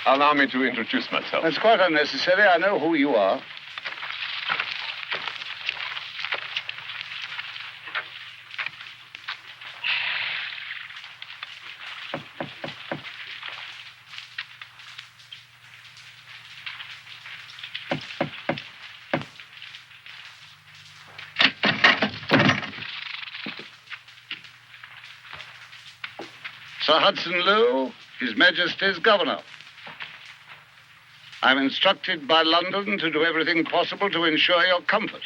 Allow me to introduce myself. That's quite unnecessary. I know who you are. Sir Hudson Lowe, His Majesty's Governor. I'm instructed by London to do everything possible to ensure your comfort.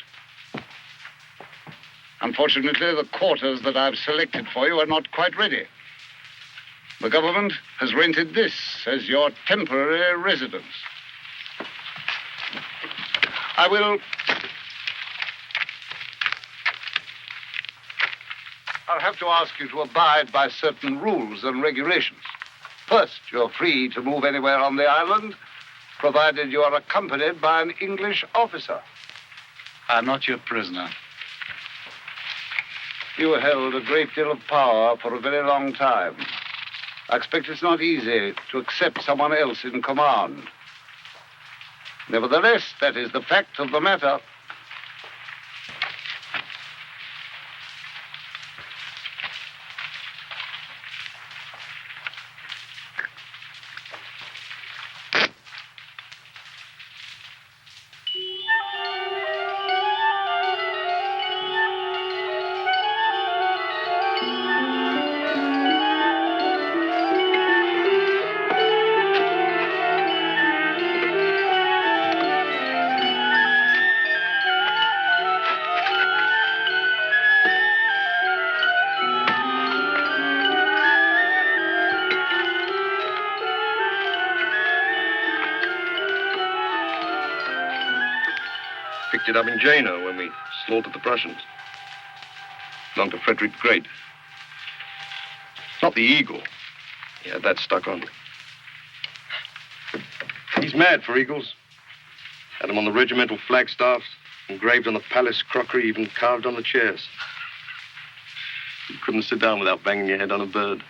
Unfortunately, the quarters that I've selected for you are not quite ready. The government has rented this as your temporary residence. I'll have to ask you to abide by certain rules and regulations. First, you're free to move anywhere on the island, provided you are accompanied by an English officer. I'm not your prisoner. You held a great deal of power for a very long time. I expect it's not easy to accept someone else in command. Nevertheless, that is the fact of the matter. Picked it up in Jena when we slaughtered the Prussians. Belonged to Frederick the Great. Not the eagle. He had that stuck on. He's mad for eagles. Had them on the regimental flagstaffs, engraved on the palace crockery, even carved on the chairs. You couldn't sit down without banging your head on a bird.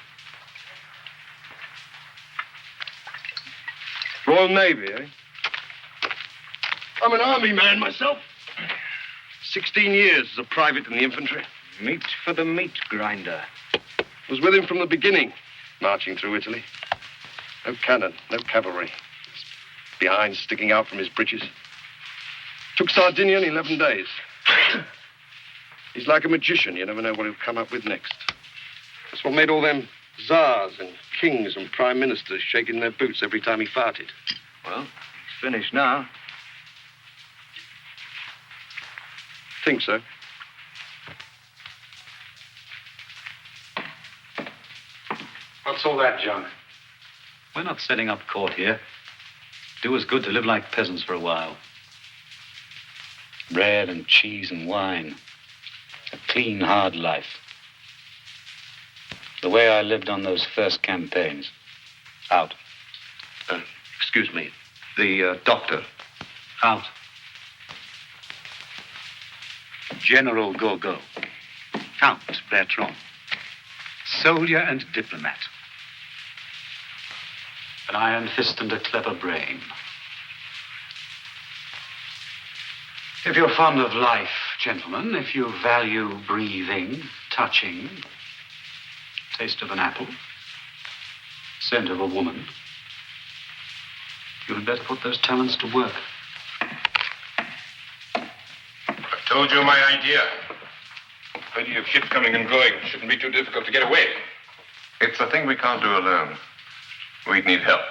Royal Navy, eh? I'm an army man myself. 16 years as a private in the infantry. Meat for the meat grinder. Was with him from the beginning, marching through Italy. No cannon, no cavalry. Behind, sticking out from his breeches. Took Sardinia in 11 days. He's like a magician. You never know what he'll come up with next. That's what made all them czars and kings and prime ministers shaking their boots every time he farted. Well, he's finished now. Think so. What's all that, John? We're not setting up court here. Do us good to live like peasants for a while. Bread and cheese and wine. A clean, hard life. The way I lived on those first campaigns. Out. Excuse me. The doctor. Out. General Gogo. Count Bertrand. Soldier and diplomat. An iron fist and a clever brain. If you're fond of life, gentlemen, if you value breathing, touching, taste of an apple, scent of a woman, you had better put those talents to work. I told you my idea. Plenty of ships coming and going. Shouldn't be too difficult to get away. It's a thing we can't do alone. We'd need help.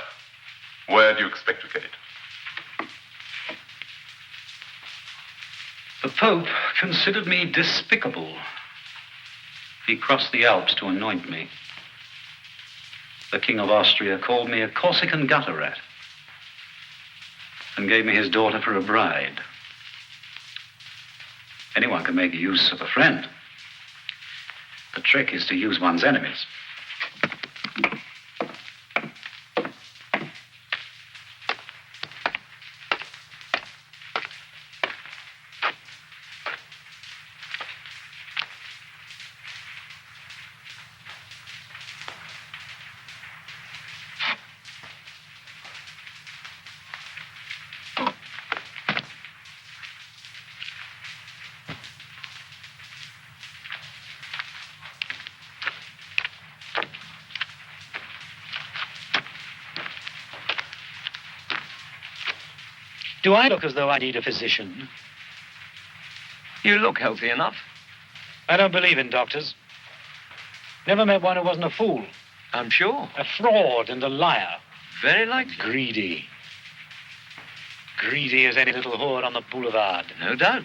Where do you expect to get it? The Pope considered me despicable. He crossed the Alps to anoint me. The King of Austria called me a Corsican gutter rat and gave me his daughter for a bride. Anyone can make use of a friend. The trick is to use one's enemies. Do I look as though I need a physician? You look healthy enough. I don't believe in doctors. Never met one who wasn't a fool. I'm sure. A fraud and a liar. Very likely. Greedy. Greedy as any little whore on the boulevard. No doubt.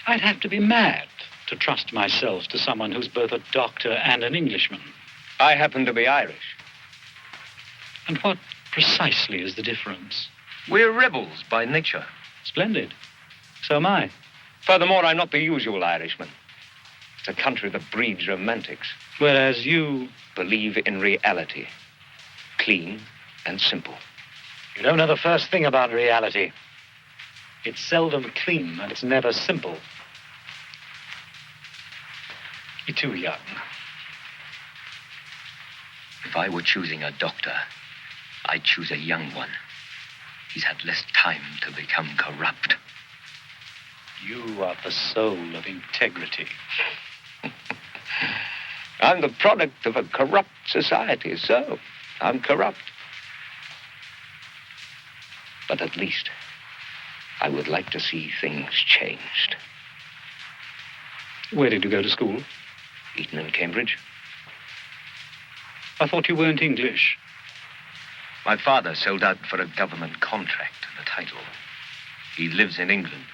I'd have to be mad to trust myself to someone who's both a doctor and an Englishman. I happen to be Irish. And what precisely is the difference? We're rebels by nature. Splendid. So am I. Furthermore, I'm not the usual Irishman. It's a country that breeds romantics. Whereas you... Believe in reality. Clean and simple. You don't know the first thing about reality. It's seldom clean and it's never simple. You're too young. If I were choosing a doctor, I'd choose a young one. He's had less time to become corrupt. You are the soul of integrity. I'm the product of a corrupt society, so I'm corrupt. But at least I would like to see things changed. Where did you go to school? Eton and Cambridge. I thought you weren't English. My father sold out for a government contract and a title. He lives in England.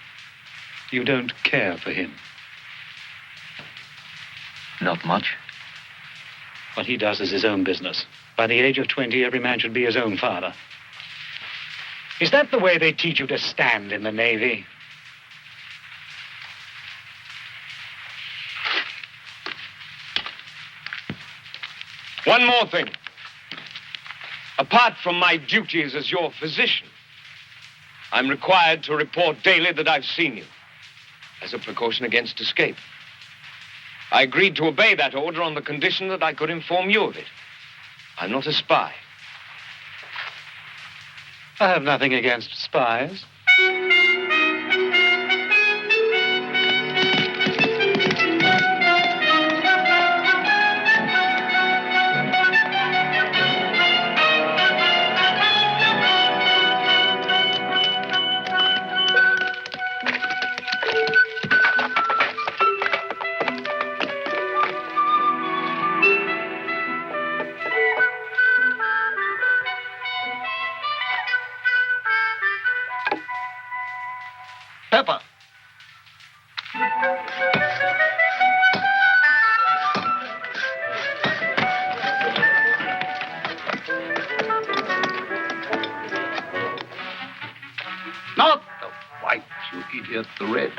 You don't care for him. Not much. What he does is his own business. By the age of 20, every man should be his own father. Is that the way they teach you to stand in the Navy? One more thing. Apart from my duties as your physician, I'm required to report daily that I've seen you, as a precaution against escape. I agreed to obey that order on the condition that I could inform you of it. I'm not a spy. I have nothing against spies. Pepper. Not the white, you idiot, the red.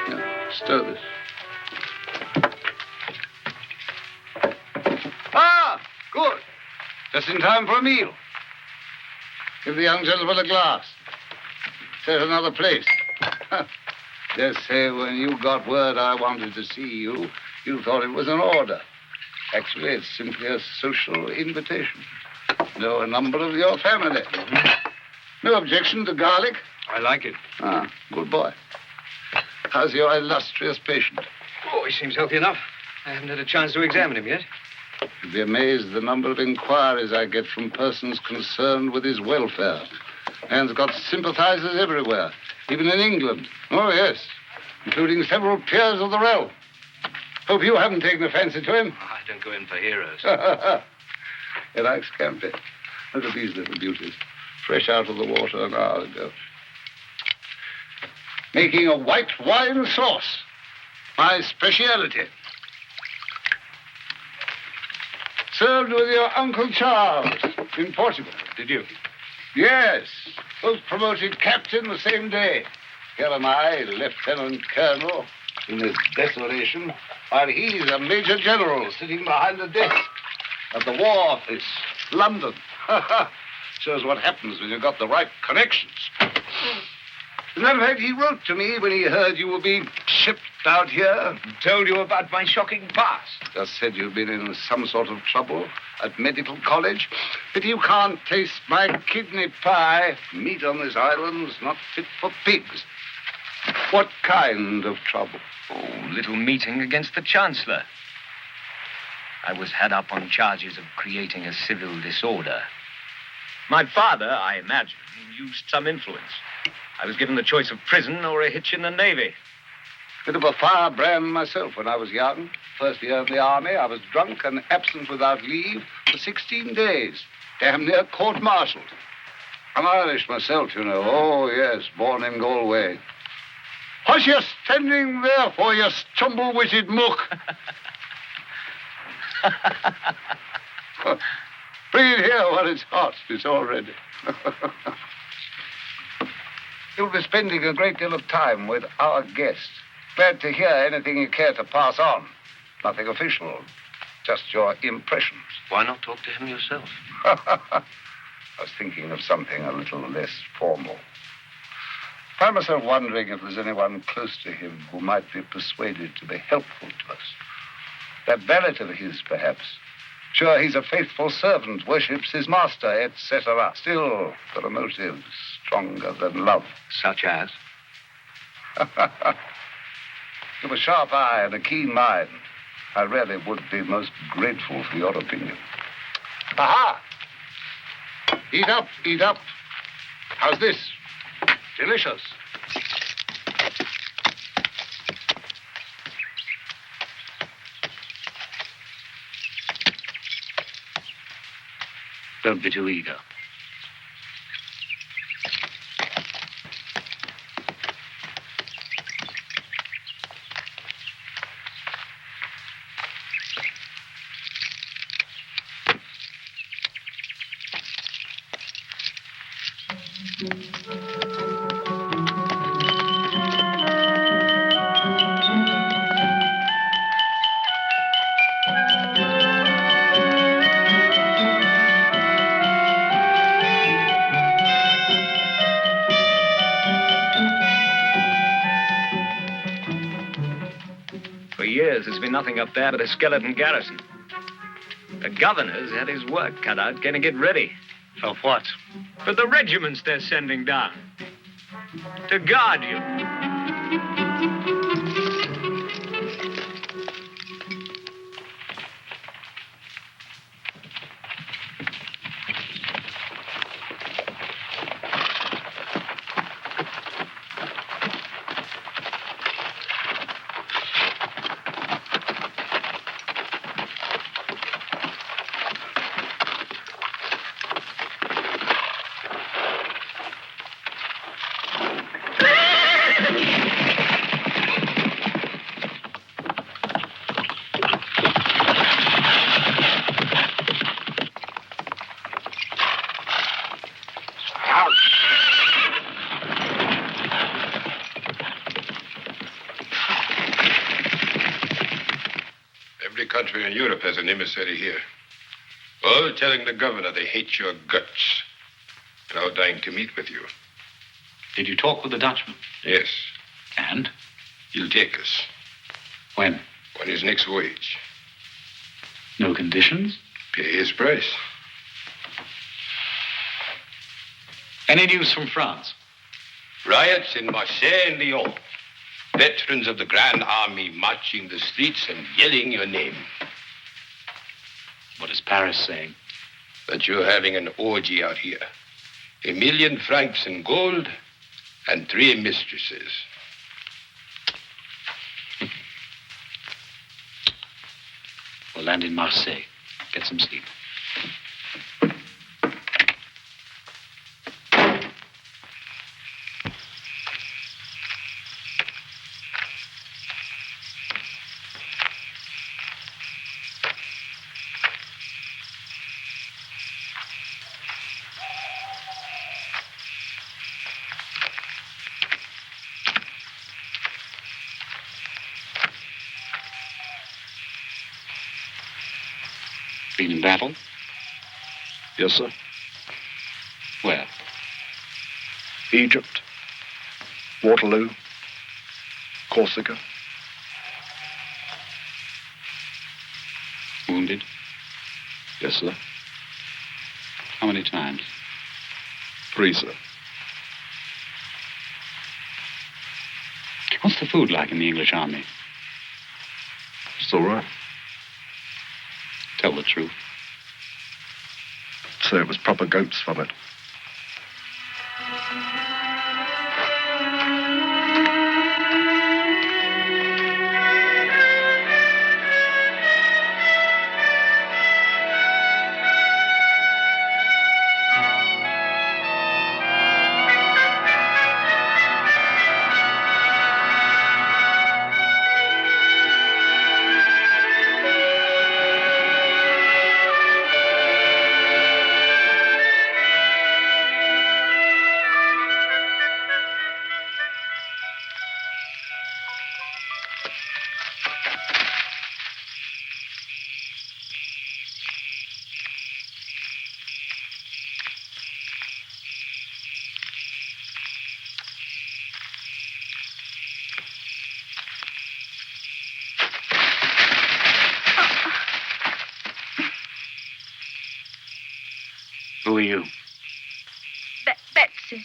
Now, stir this. Ah, good. Just in time for a meal. Give the young gentleman a glass. Set another place. Just say when you got word I wanted to see you, you thought it was an order. Actually, it's simply a social invitation. Know a number of your family. No objection to garlic? I like it. Ah, good boy. How's your illustrious patient? Oh, he seems healthy enough. I haven't had a chance to examine him yet. You'd be amazed at the number of inquiries I get from persons concerned with his welfare. Man's got sympathizers everywhere, even in England. Oh, yes, including several peers of the realm. Hope you haven't taken a fancy to him. I don't go in for heroes. He likes camping. Look at these little beauties. Fresh out of the water an hour ago. Making a white wine sauce. My speciality. Served with your Uncle Charles in Portugal. Did you? Yes. Both promoted captain the same day. Here am I, lieutenant colonel, in this desolation, while he's a major general sitting behind a desk at the War Office, London. Shows what happens when you've got the right connections. As a matter of fact, he wrote to me when he heard you were being shipped out here. Told you about my shocking past. Just said you've been in some sort of trouble at medical college. But you can't taste my kidney pie. Meat on this island's not fit for pigs. What kind of trouble? Oh, little meeting against the Chancellor. I was had up on charges of creating a civil disorder. My father, I imagine, used some influence. I was given the choice of prison or a hitch in the Navy. Bit of a firebrand myself when I was young. First year in the army, I was drunk and absent without leave for 16 days. Damn near court-martialed. I'm Irish myself, you know. Oh, yes, born in Galway. What's you standing there for, you stumble-witted mook? Bring it here while it's hot. It's all ready. You'll be spending a great deal of time with our guest. Glad to hear anything you care to pass on. Nothing official, just your impressions. Why not talk to him yourself? I was thinking of something a little less formal. I find myself wondering if there's anyone close to him who might be persuaded to be helpful to us. That valet of his, perhaps. Sure, he's a faithful servant, worships his master, etc. Still, there are motives stronger than love. Such as? You've a sharp eye and a keen mind. I really would be most grateful for your opinion. Aha! Eat up, eat up. How's this? Delicious. Don't be too eager. must be nothing up there but a skeleton garrison. The governor's had his work cut out getting it ready. For what? For the regiments they're sending down. To guard you. Every country in Europe has an emissary here. All telling the governor they hate your guts. And all dying to meet with you. Did you talk with the Dutchman? Yes. And? He'll take us. When? On his next voyage. No conditions? Pay his price. Any news from France? Riots in Marseille and Lyon. Veterans of the Grand Army marching the streets and yelling your name. What is Paris saying? That you're having an orgy out here. 1 million francs in gold and 3 mistresses. We'll land in Marseille. Get some sleep. Been in battle? Yes, sir. Where? Egypt, Waterloo, Corsica. Wounded? Yes, sir. How many times? 3, sir. What's the food like in the English army? It's all right. Tell the truth. Sir, it was proper goat's vomit. Who are you? Betsy.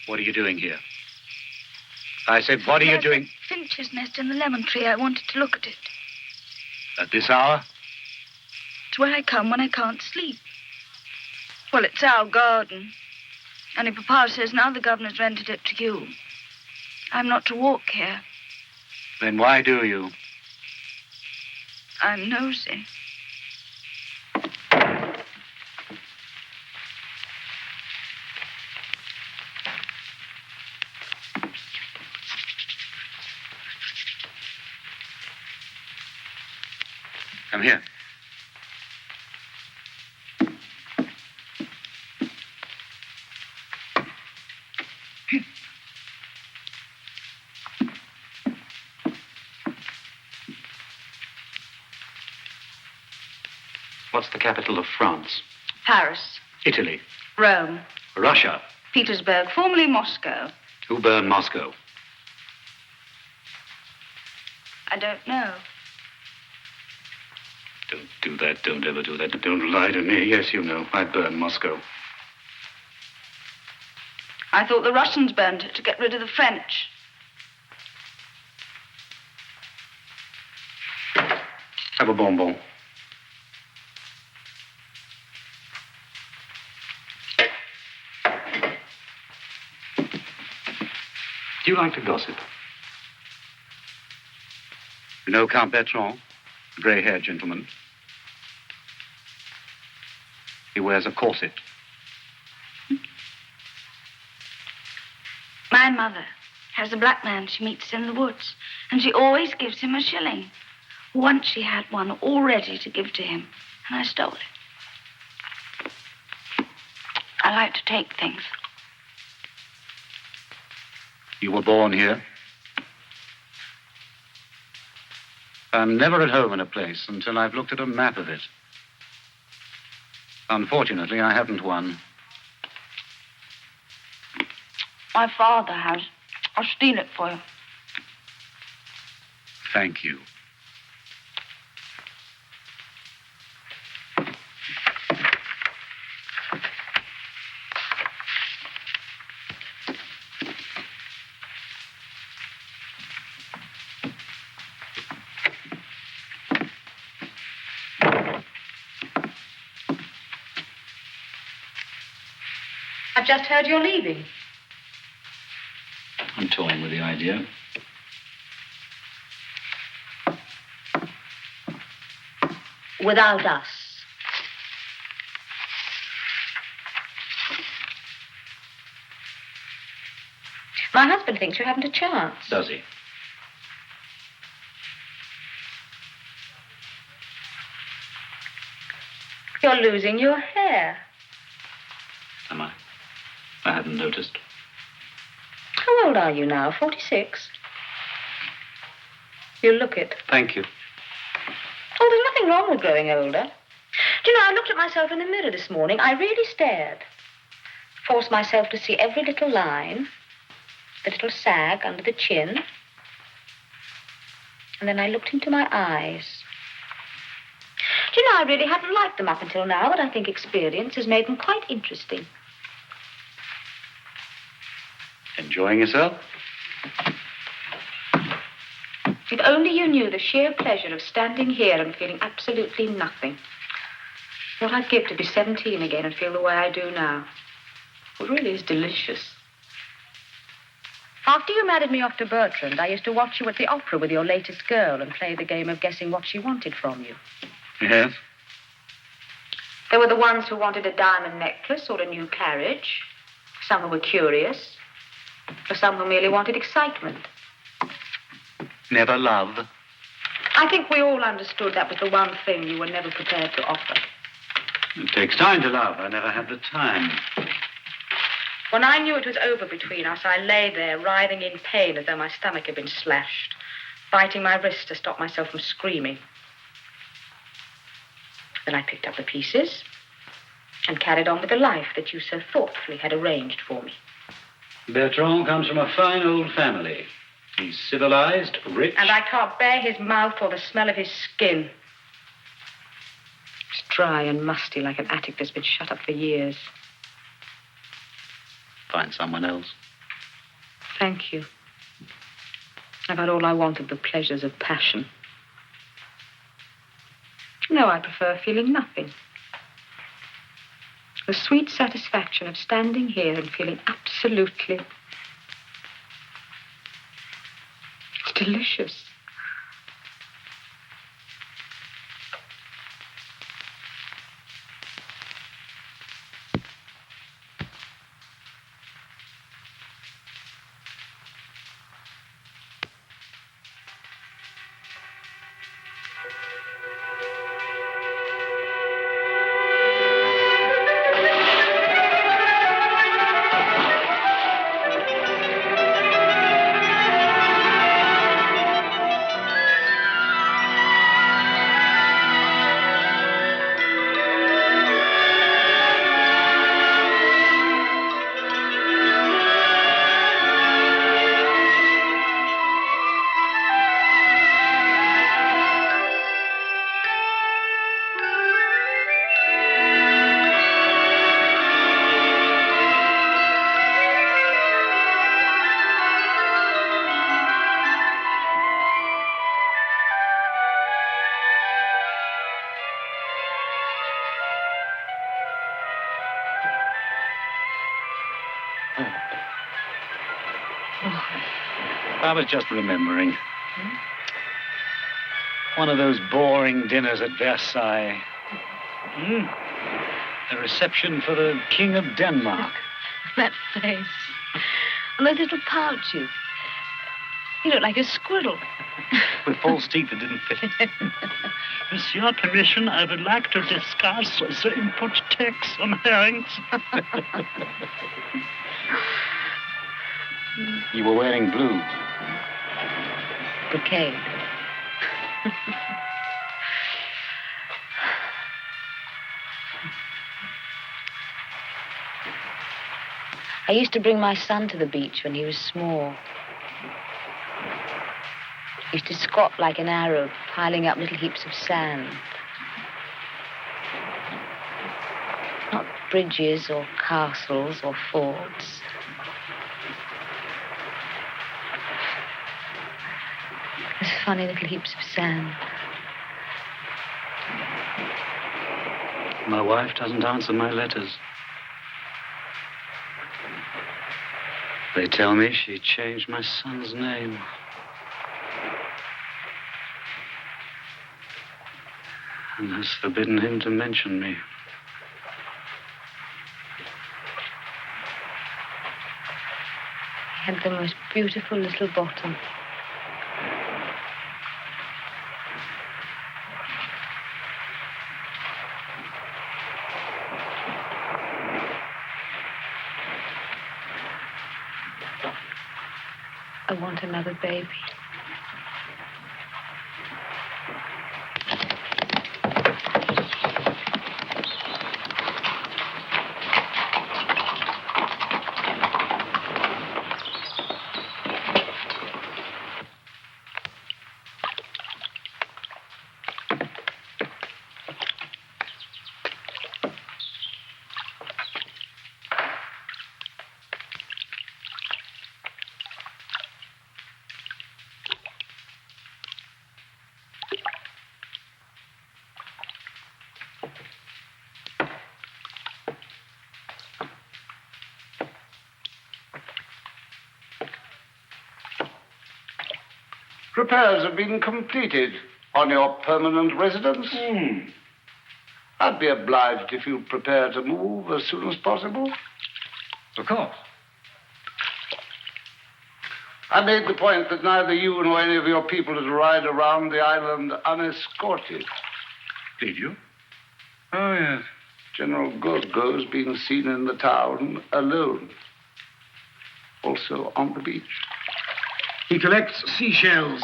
What are you doing here? I said, what are you There's doing? a finch's nest in the lemon tree. I wanted to look at it. At this hour? It's where I come when I can't sleep. Well, it's our garden. Only Papa says now the governor's rented it to you. I'm not to walk here. Then why do you? I'm nosy. Come here. What's the capital of France? Paris. Italy. Rome. Russia. Petersburg, formerly Moscow. Who burned Moscow? I don't know. Don't do that. Don't ever do that. Don't lie to me. Yes, you know. I burned Moscow. I thought the Russians burned it to get rid of the French. Have a bonbon. Do you like to gossip? You know Count Bertrand, the grey-haired gentleman? He wears a corset. My mother has a black man she meets in the woods, and she always gives him a shilling. Once she had one all ready to give to him, and I stole it. I like to take things. You were born here? I'm never at home in a place until I've looked at a map of it. Unfortunately, I haven't one. My father has. I'll steal it for you. Thank you. I've just heard you're leaving. I'm toying with the idea. Without us. My husband thinks you haven't a chance. Does he? You're losing your hair. Am I? I hadn't noticed. How old are you now? 46? You look it. Thank you. Oh, there's nothing wrong with growing older. Do you know, I looked at myself in the mirror this morning. I really stared. Forced myself to see every little line, the little sag under the chin. And then I looked into my eyes. Do you know, I really hadn't liked them up until now, but I think experience has made them quite interesting. Enjoying yourself? If only you knew the sheer pleasure of standing here and feeling absolutely nothing. What I'd give to be 17 again and feel the way I do now. It really is delicious. After you married me off to Bertrand, I used to watch you at the opera with your latest girl and play the game of guessing what she wanted from you. Yes? There were the ones who wanted a diamond necklace or a new carriage. Some who were curious. For some who merely wanted excitement. Never love? I think we all understood that was the one thing you were never prepared to offer. It takes time to love. I never had the time. When I knew it was over between us, I lay there, writhing in pain as though my stomach had been slashed, biting my wrist to stop myself from screaming. Then I picked up the pieces and carried on with the life that you so thoughtfully had arranged for me. Bertrand comes from a fine old family. He's civilized, rich. And I can't bear his mouth or the smell of his skin. It's dry and musty like an attic that's been shut up for years. Find someone else. Thank you. I've had all I want of the pleasures of passion. No, I prefer feeling nothing. The sweet satisfaction of standing here and feeling absolutely... It's delicious. I was just remembering. One of those boring dinners at Versailles. A reception for the King of Denmark. That face. And those little pouches. You look like a squirrel. With false teeth that didn't fit. With your permission, I would like to discuss the input tax on herrings. You were wearing blue. Brocade. I used to bring my son to the beach when he was small. He used to squat like an Arab, piling up little heaps of sand. Not bridges or castles or forts. Those funny little heaps of sand. My wife doesn't answer my letters. They tell me she changed my son's name. And has forbidden him to mention me. He had the most beautiful little bottom. I want another baby. Repairs have been completed on your permanent residence. I'd be obliged if you'd prepare to move as soon as possible. Of course. I made the point that neither you nor any of your people is to ride around the island unescorted. Did you? Oh, yes. General Gorgo's been seen in the town alone. Also on the beach. He collects seashells.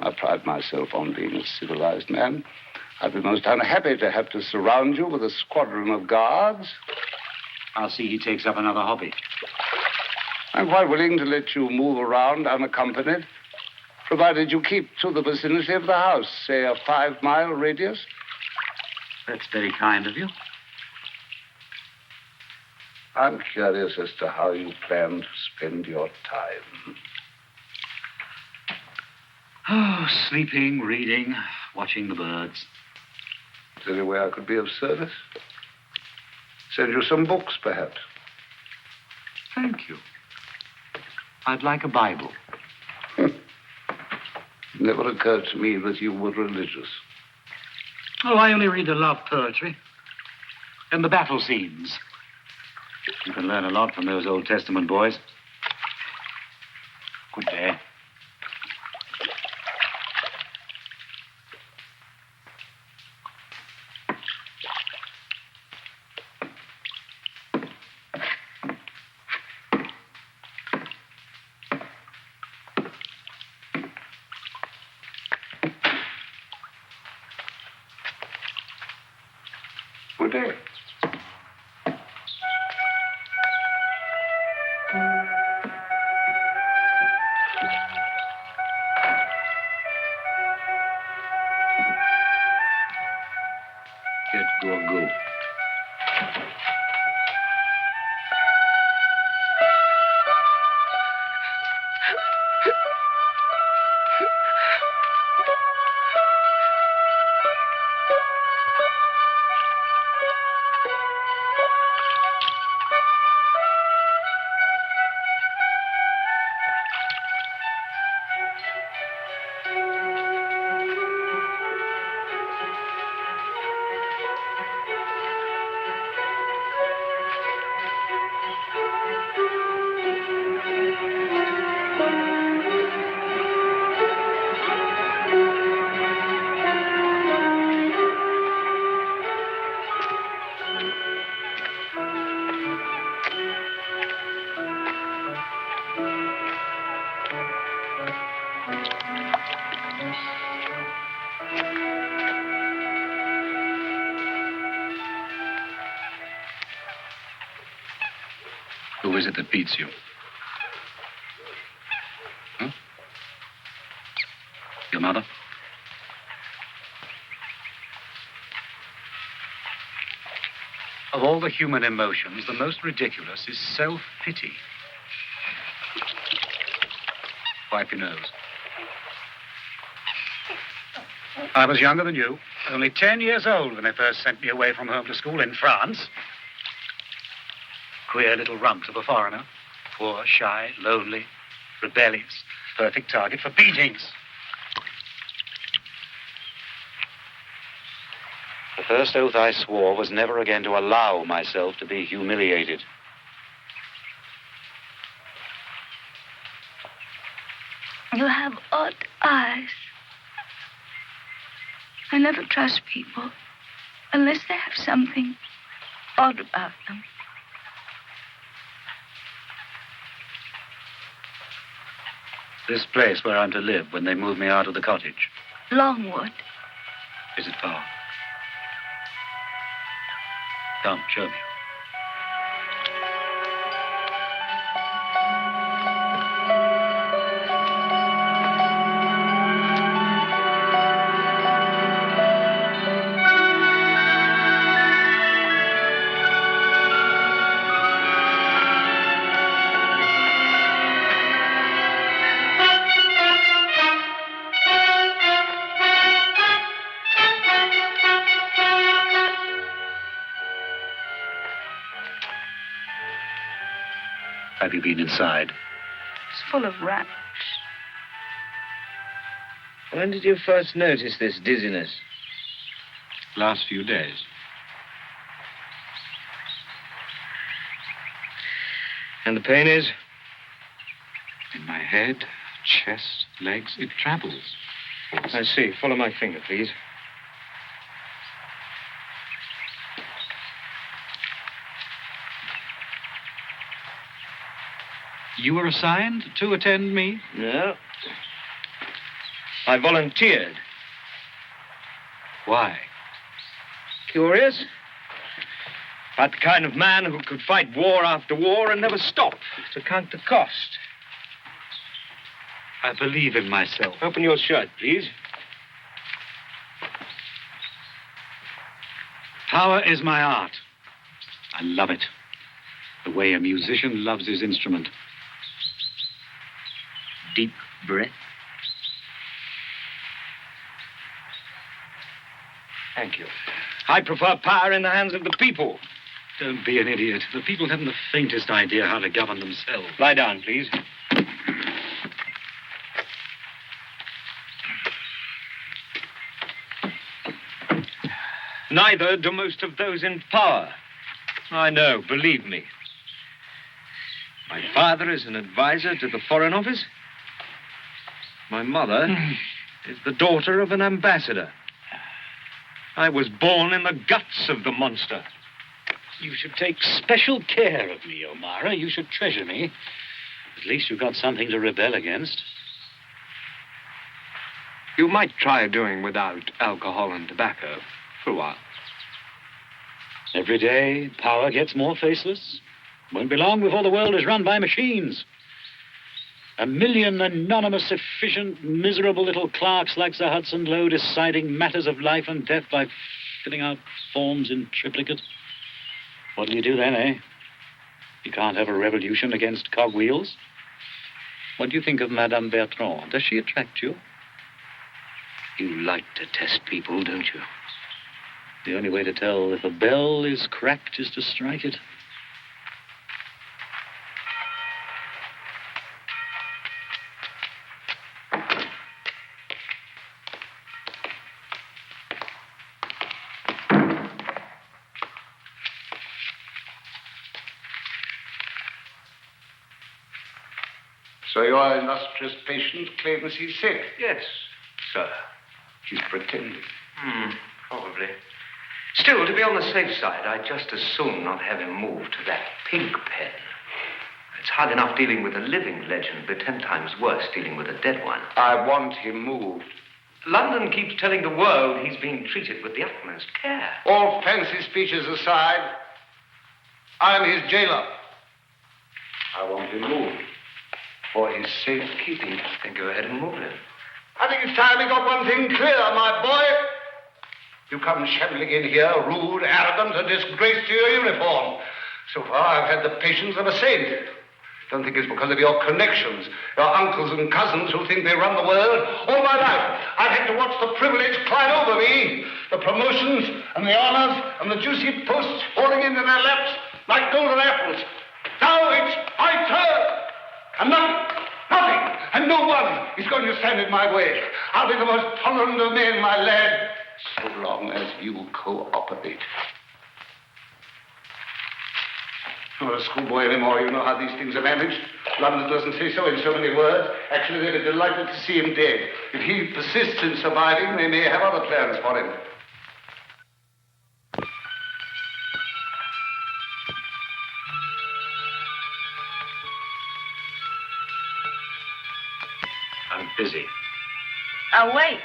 I pride myself on being a civilized man. I'd be most unhappy to have to surround you with a squadron of guards. I'll see he takes up another hobby. I'm quite willing to let you move around unaccompanied, provided you keep to the vicinity of the house, say a 5-mile radius. That's very kind of you. I'm curious as to how you plan to spend your time. Oh, sleeping, reading, watching the birds. Is there any way I could be of service? Send you some books, perhaps. Thank you. I'd like a Bible. It never occurred to me that you were religious. Oh, I only read the love poetry and the battle scenes. You can learn a lot from those Old Testament boys. Good day. Good day. Get Gorgo. Who is it that beats you? Huh? Your mother? Of all the human emotions, the most ridiculous is self-pity. Wipe your nose. I was younger than you, only 10 years old when they first sent me away from home to school in France. Queer little rump of a foreigner. Poor, shy, lonely, rebellious. Perfect target for beatings. The first oath I swore was never again to allow myself to be humiliated. You have odd eyes. I never trust people unless they have something odd about them. This place where I'm to live when they move me out of the cottage. Longwood. Is it far? Come, show me. Have you been inside? It's full of rats. When did you first notice this dizziness? Last few days. And the pain is? In my head, chest, legs, it travels. I see. Follow my finger, please. You were assigned to attend me? No. I volunteered. Why? Curious? About the kind of man who could fight war after war and never stop to count the cost. I believe in myself. Open your shirt, please. Power is my art. I love it. The way a musician loves his instrument. Deep breath. Thank you. I prefer power in the hands of the people. Don't be an idiot. The people haven't the faintest idea how to govern themselves. Lie down, please. Neither do most of those in power. I know, believe me. My father is an advisor to the Foreign Office. My mother is the daughter of an ambassador. I was born in the guts of the monster. You should take special care of me, O'Mara. You should treasure me. At least you've got something to rebel against. You might try doing without alcohol and tobacco for a while. Every day, power gets more faceless. Won't be long before the world is run by machines. 1 million anonymous, efficient, miserable little clerks like Sir Hudson Lowe deciding matters of life and death by filling out forms in triplicate. What do you do then, eh? You can't have a revolution against cogwheels. What do you think of Madame Bertrand? Does she attract you? You like to test people, don't you? The only way to tell if a bell is cracked is to strike it. So your illustrious patient claims he's sick? Yes, sir. He's pretending. Probably. Still, to be on the safe side, I'd just as soon not have him moved to that pig pen. It's hard enough dealing with a living legend, but 10 times worse dealing with a dead one. I want him moved. London keeps telling the world he's being treated with the utmost care. All fancy speeches aside, I'm his jailer. I want him moved for his safekeeping. Then go ahead and move him. I think it's time we got one thing clear, my boy. You come shambling in here, rude, arrogant, a disgrace to your uniform. So far, I've had the patience of a saint. Don't think it's because of your connections, your uncles and cousins who think they run the world. All my life, I've had to watch the privilege climb over me, the promotions and the honors and the juicy posts falling into their laps like golden apples. Now it's my turn. And nothing, and no one is going to stand in my way. I'll be the most tolerant of men, my lad, so long as you cooperate. You're not a schoolboy anymore. You know how these things are managed. London doesn't say so in so many words. Actually, they'd be delighted to see him dead. If he persists in surviving, they may have other plans for him. I'm busy. I'll wait.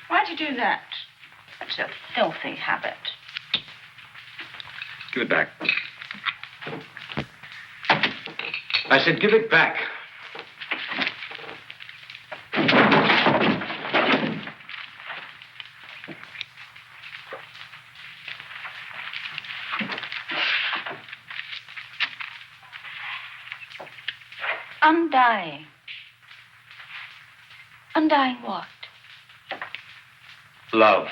Why'd you do that? That's a filthy habit. Give it back. I said give it back. Undying. Undying what? Love.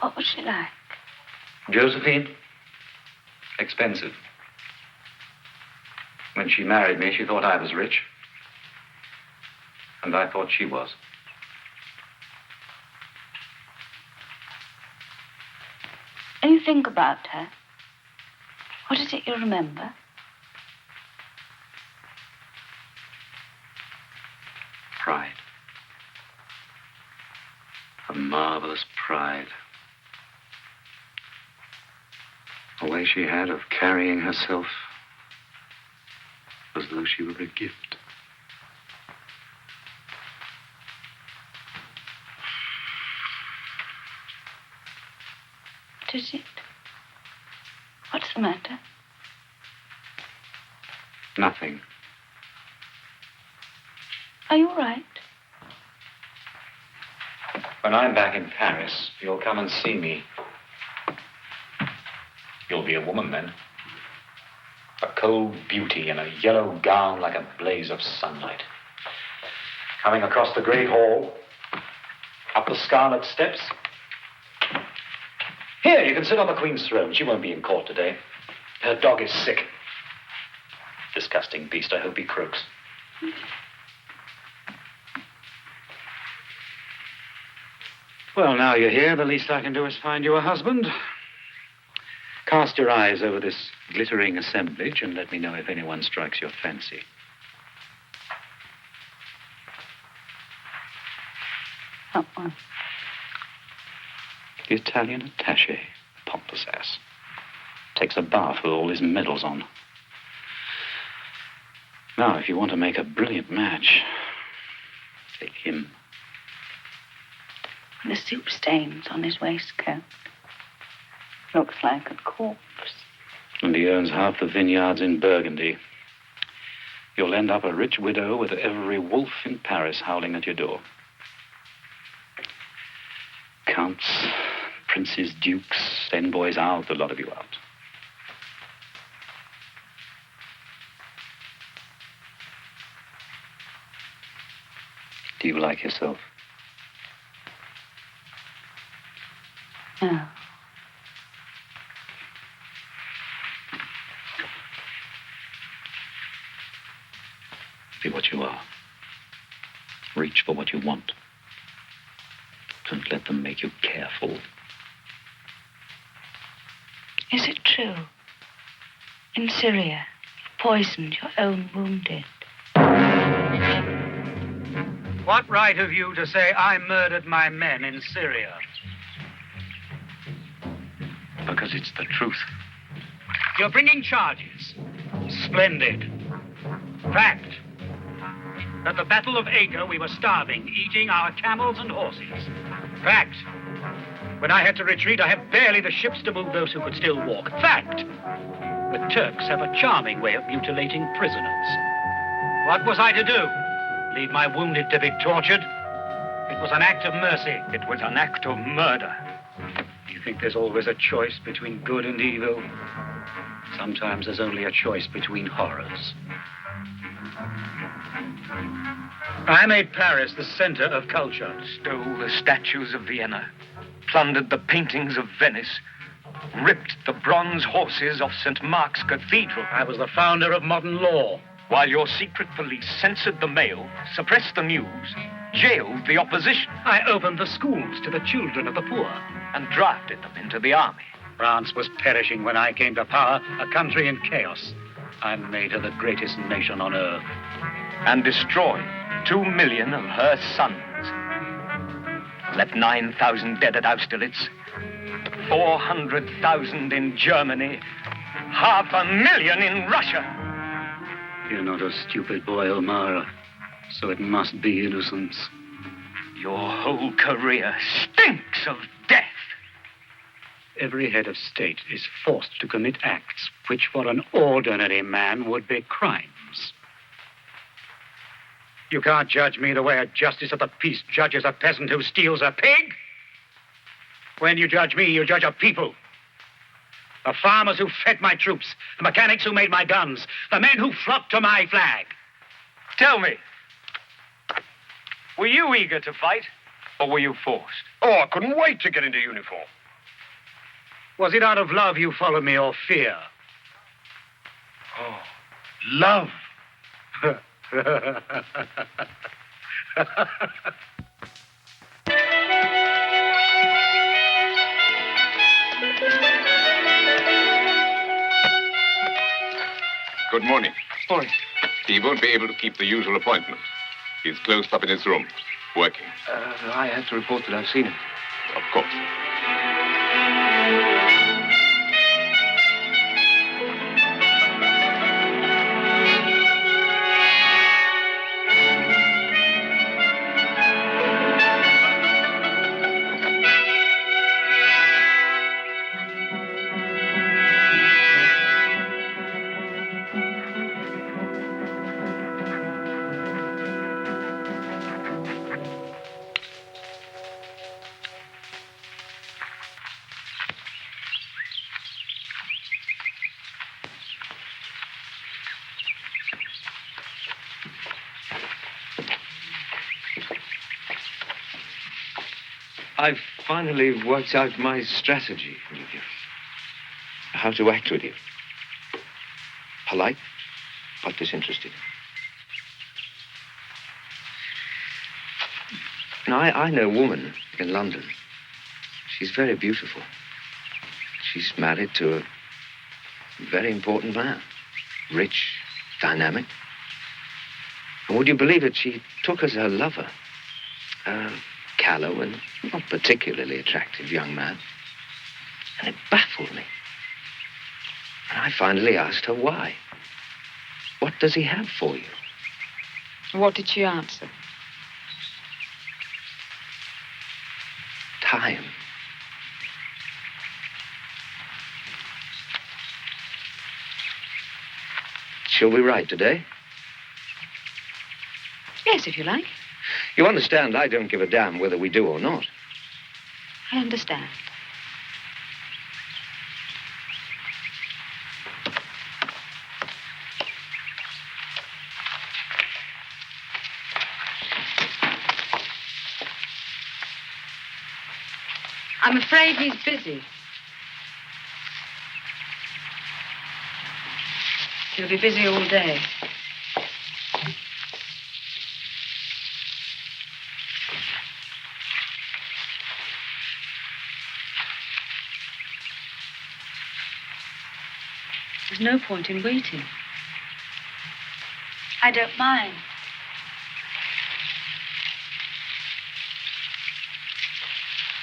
What was she like? Josephine? Expensive. When she married me, she thought I was rich. And I thought she was. When you think about her, what is it you remember? Pride. A marvelous pride. A way she had of carrying herself as though she were a gift. What is it? What's the matter? Nothing. Are you all right? When I'm back in Paris, you'll come and see me. You'll be a woman then. A cold beauty in a yellow gown like a blaze of sunlight. Coming across the great hall, up the scarlet steps. Here, you can sit on the Queen's throne. She won't be in court today. Her dog is sick. Disgusting beast. I hope he croaks. Well, now you're here, the least I can do is find you a husband. Cast your eyes over this glittering assemblage and let me know if anyone strikes your fancy. Not one. The Italian attaché, pompous ass. Takes a bath with all his medals on. Now, if you want to make a brilliant match, take him. The soup stains on his waistcoat. Looks like a corpse. And he owns half the vineyards in Burgundy. You'll end up a rich widow with every wolf in Paris howling at your door. Counts, princes, dukes, envoys out, the lot of you out. Do you like yourself? No. Be what you are. Reach for what you want. Don't let them make you careful. Is it true? In Syria, you poisoned your own wounded. What right have you to say I murdered my men in Syria? Because it's the truth. You're bringing charges. Splendid. Fact. At the Battle of Acre, we were starving, eating our camels and horses. Fact. When I had to retreat, I had barely the ships to move those who could still walk. Fact. The Turks have a charming way of mutilating prisoners. What was I to do? Leave my wounded to be tortured? It was an act of mercy. It was an act of murder. You think there's always a choice between good and evil? Sometimes there's only a choice between horrors. I made Paris the center of culture. Stole the statues of Vienna, plundered the paintings of Venice, ripped the bronze horses off St. Mark's Cathedral. I was the founder of modern law. While your secret police censored the mail, suppressed the news, jailed the opposition. I opened the schools to the children of the poor. And drafted them into the army. France was perishing when I came to power, a country in chaos. I made her the greatest nation on earth. And destroyed 2 million of her sons. Left 9,000 dead at Austerlitz, 400,000 in Germany, 500,000 in Russia. You're not a stupid boy, Elmira, so it must be innocence. Your whole career stinks of death. Every head of state is forced to commit acts which for an ordinary man would be crimes. You can't judge me the way a justice of the peace judges a peasant who steals a pig. When you judge me, you judge a people. The farmers who fed my troops, the mechanics who made my guns, the men who flocked to my flag. Tell me, were you eager to fight, or were you forced? Oh, I couldn't wait to get into uniform. Was it out of love you followed me, or fear? Oh, love. Good morning. Morning. He won't be able to keep the usual appointment. He's closed up in his room, working. I have to report that I've seen him. Of course. I've finally worked out my strategy with you. How to act with you. Polite, but disinterested. Now, I know a woman in London. She's very beautiful. She's married to a very important man. Rich, dynamic. And would you believe it, she took as her lover a callow and not particularly attractive young man. And it baffled me. And I finally asked her why. What does he have for you? What did she answer? Time. Shall we ride today? Yes, if you like. You understand, I don't give a damn whether we do or not. I understand. I'm afraid he's busy. He'll be busy all day. There's no point in waiting. I don't mind.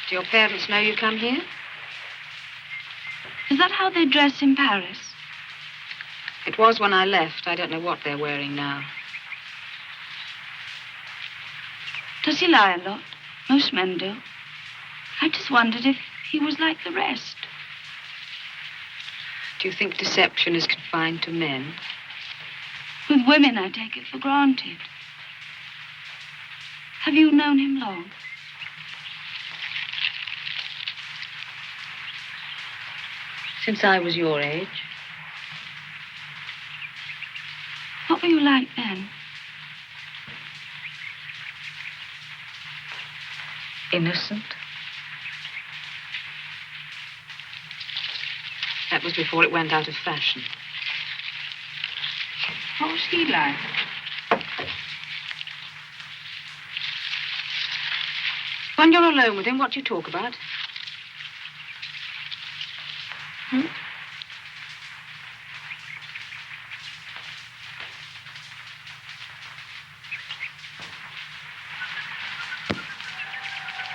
Do your parents know you come here? Is that how they dress in Paris? It was when I left. I don't know what they're wearing now. Does he lie a lot? Most men do. I just wondered if he was like the rest. Do you think deception is confined to men? With women, I take it for granted. Have you known him long? Since I was your age. What were you like then? Innocent. That was before it went out of fashion. What was he like? When you're alone with him, what do you talk about?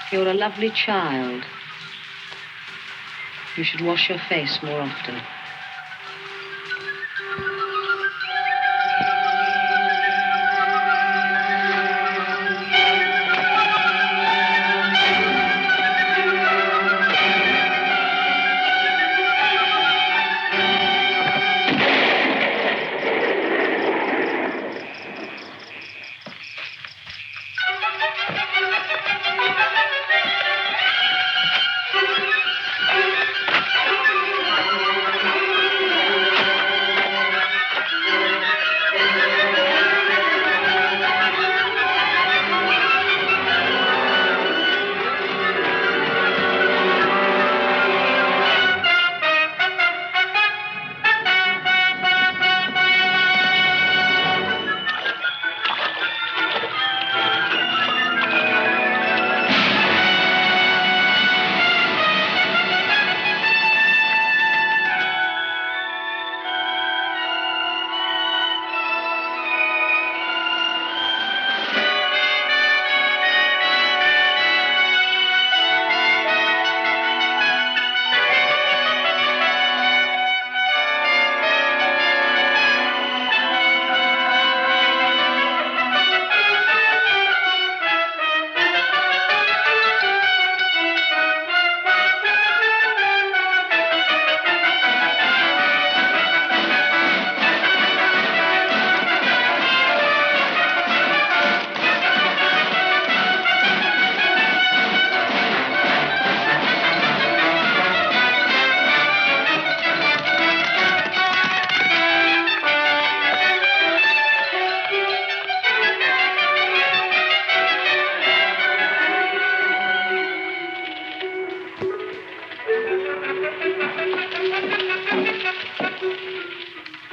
You're a lovely child. You should wash your face more often.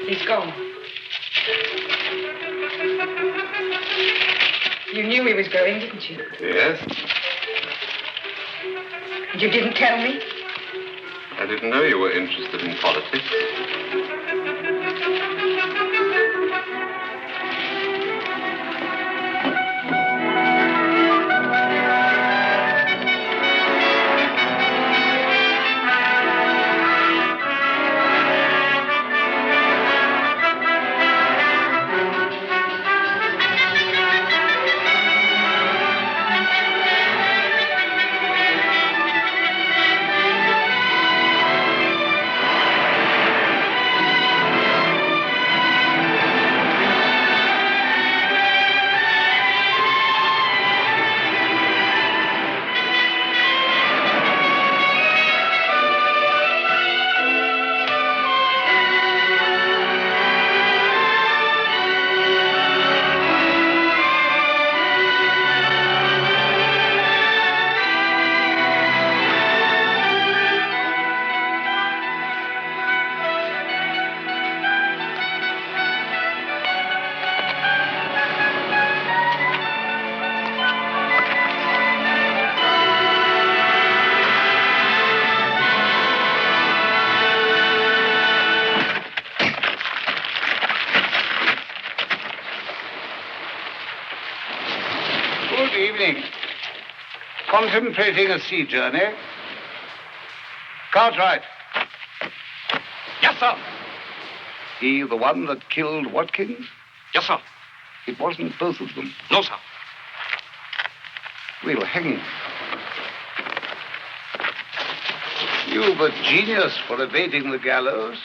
He's gone. You knew he was going, didn't you? Yes? And you didn't tell me? I didn't know you were interested in politics. Evening. Contemplating a sea journey. Cartwright. Yes, sir. He the one that killed Watkins? Yes, sir. It wasn't both of them. No, sir. We'll hang him. You've a genius for evading the gallows.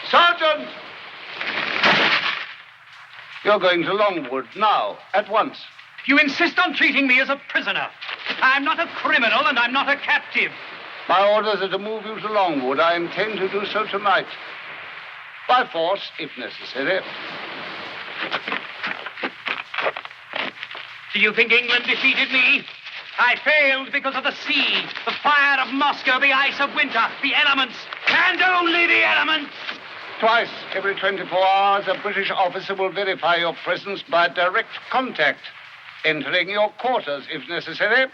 Sergeant! You're going to Longwood now, at once. You insist on treating me as a prisoner. I'm not a criminal and I'm not a captive. My orders are to move you to Longwood. I intend to do so tonight. By force, if necessary. Do you think England defeated me? I failed because of the sea, the fire of Moscow, the ice of winter, the elements, and only the elements. Twice every 24 hours, a British officer will verify your presence by direct contact, entering your quarters if necessary.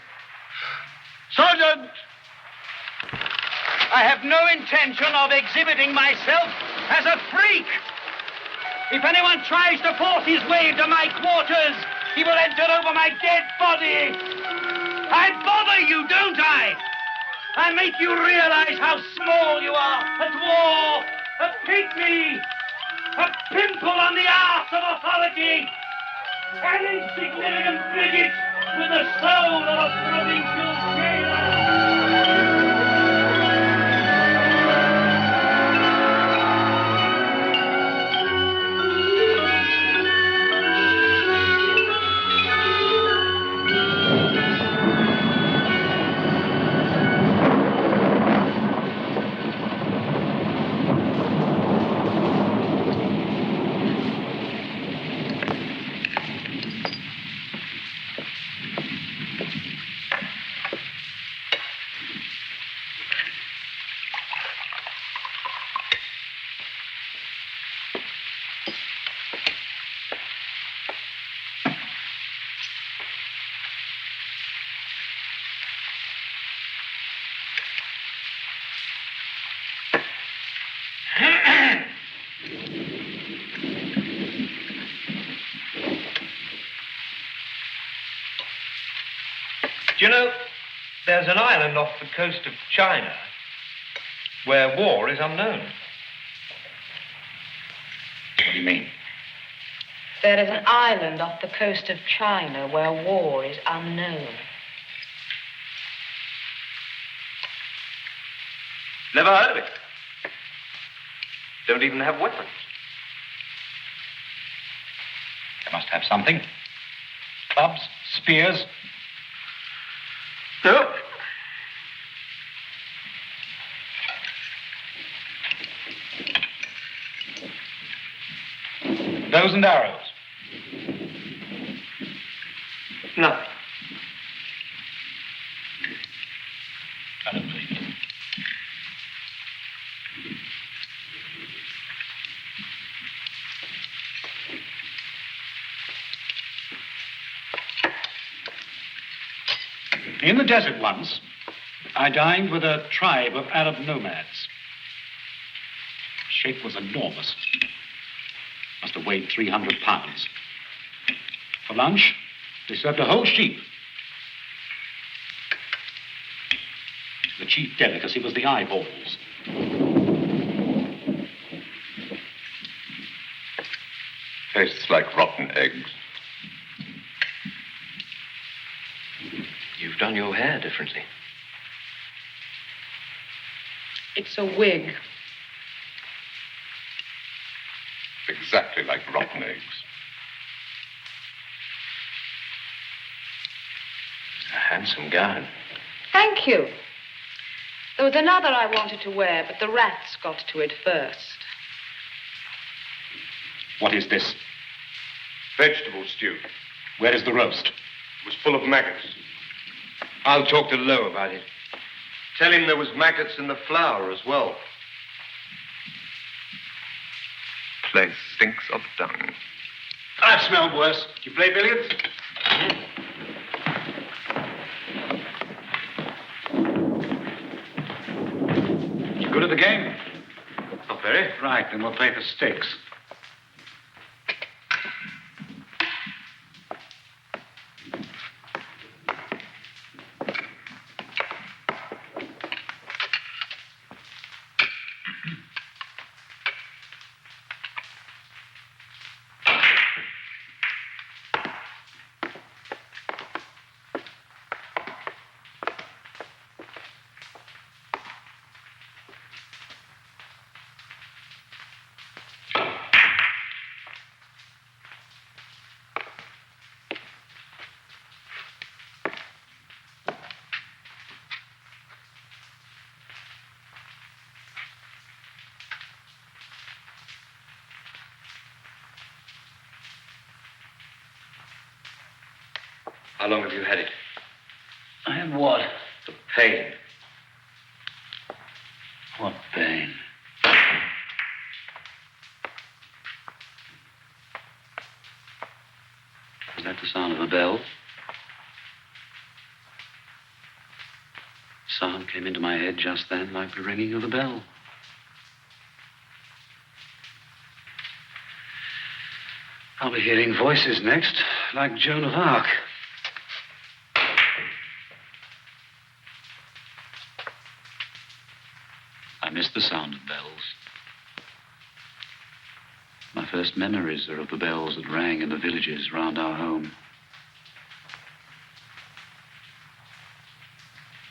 Sergeant! I have no intention of exhibiting myself as a freak. If anyone tries to force his way into my quarters, he will enter over my dead body. I bother you, don't I? I make you realize how small you are at war, a pygmy, a pimple on the arse of authority, an insignificant bigot with the soul of a provincial jailer. Do you know, there's an island off the coast of China where war is unknown. What do you mean? There is an island off the coast of China where war is unknown. Never heard of it. Don't even have weapons. They must have something. Clubs, spears. No. Bows and arrows. Nothing. I don't believe it. In the desert once, I dined with a tribe of Arab nomads. Sheikh was enormous. Must have weighed 300 pounds. For lunch, they served a whole sheep. The chief delicacy was the eyeballs. Tastes like rotten eggs. You've done your hair differently. It's a wig. Exactly like rotten eggs. A handsome gown. Thank you. There was another I wanted to wear, but the rats got to it first. What is this? Vegetable stew. Where is the roast? It was full of maggots. I'll talk to Lowe about it. Tell him there was maggots in the flour as well. Place stinks of dung. I've smelled worse. Do you play billiards? You good at the game? Not very. Right, then we'll play for stakes. How long have you had it? I have what? The pain. What pain? Was that the sound of a bell? Sound came into my head just then like the ringing of a bell. I'll be hearing voices next, like Joan of Arc. I miss the sound of bells. My first memories are of the bells that rang in the villages round our home.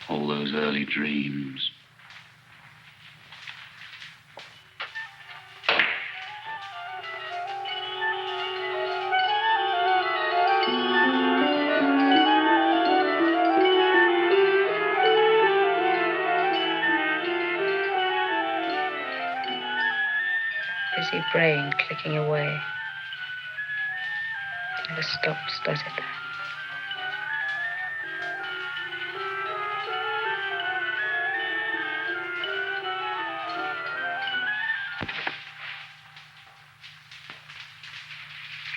All those early dreams. Busy brain clicking away. Never stops, does it?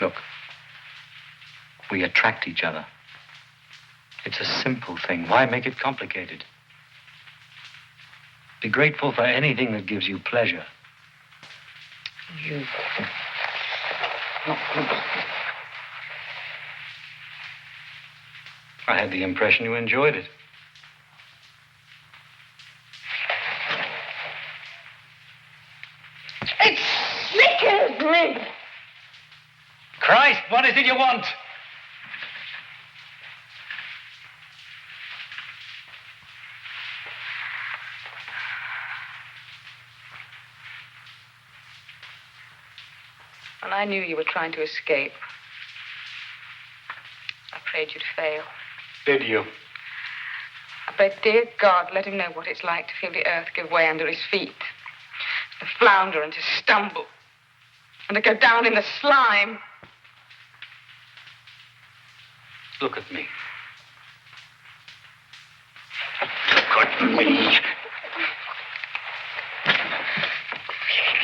Look, we attract each other. It's a simple thing. Why make it complicated? Be grateful for anything that gives you pleasure. You. Not good. I had the impression you enjoyed it. It sickens me! Christ, what is it you want? When I knew you were trying to escape, I prayed you'd fail. Did you? I prayed, dear God, let him know what it's like to feel the earth give way under his feet, to flounder and to stumble, and to go down in the slime. Look at me. Look at me.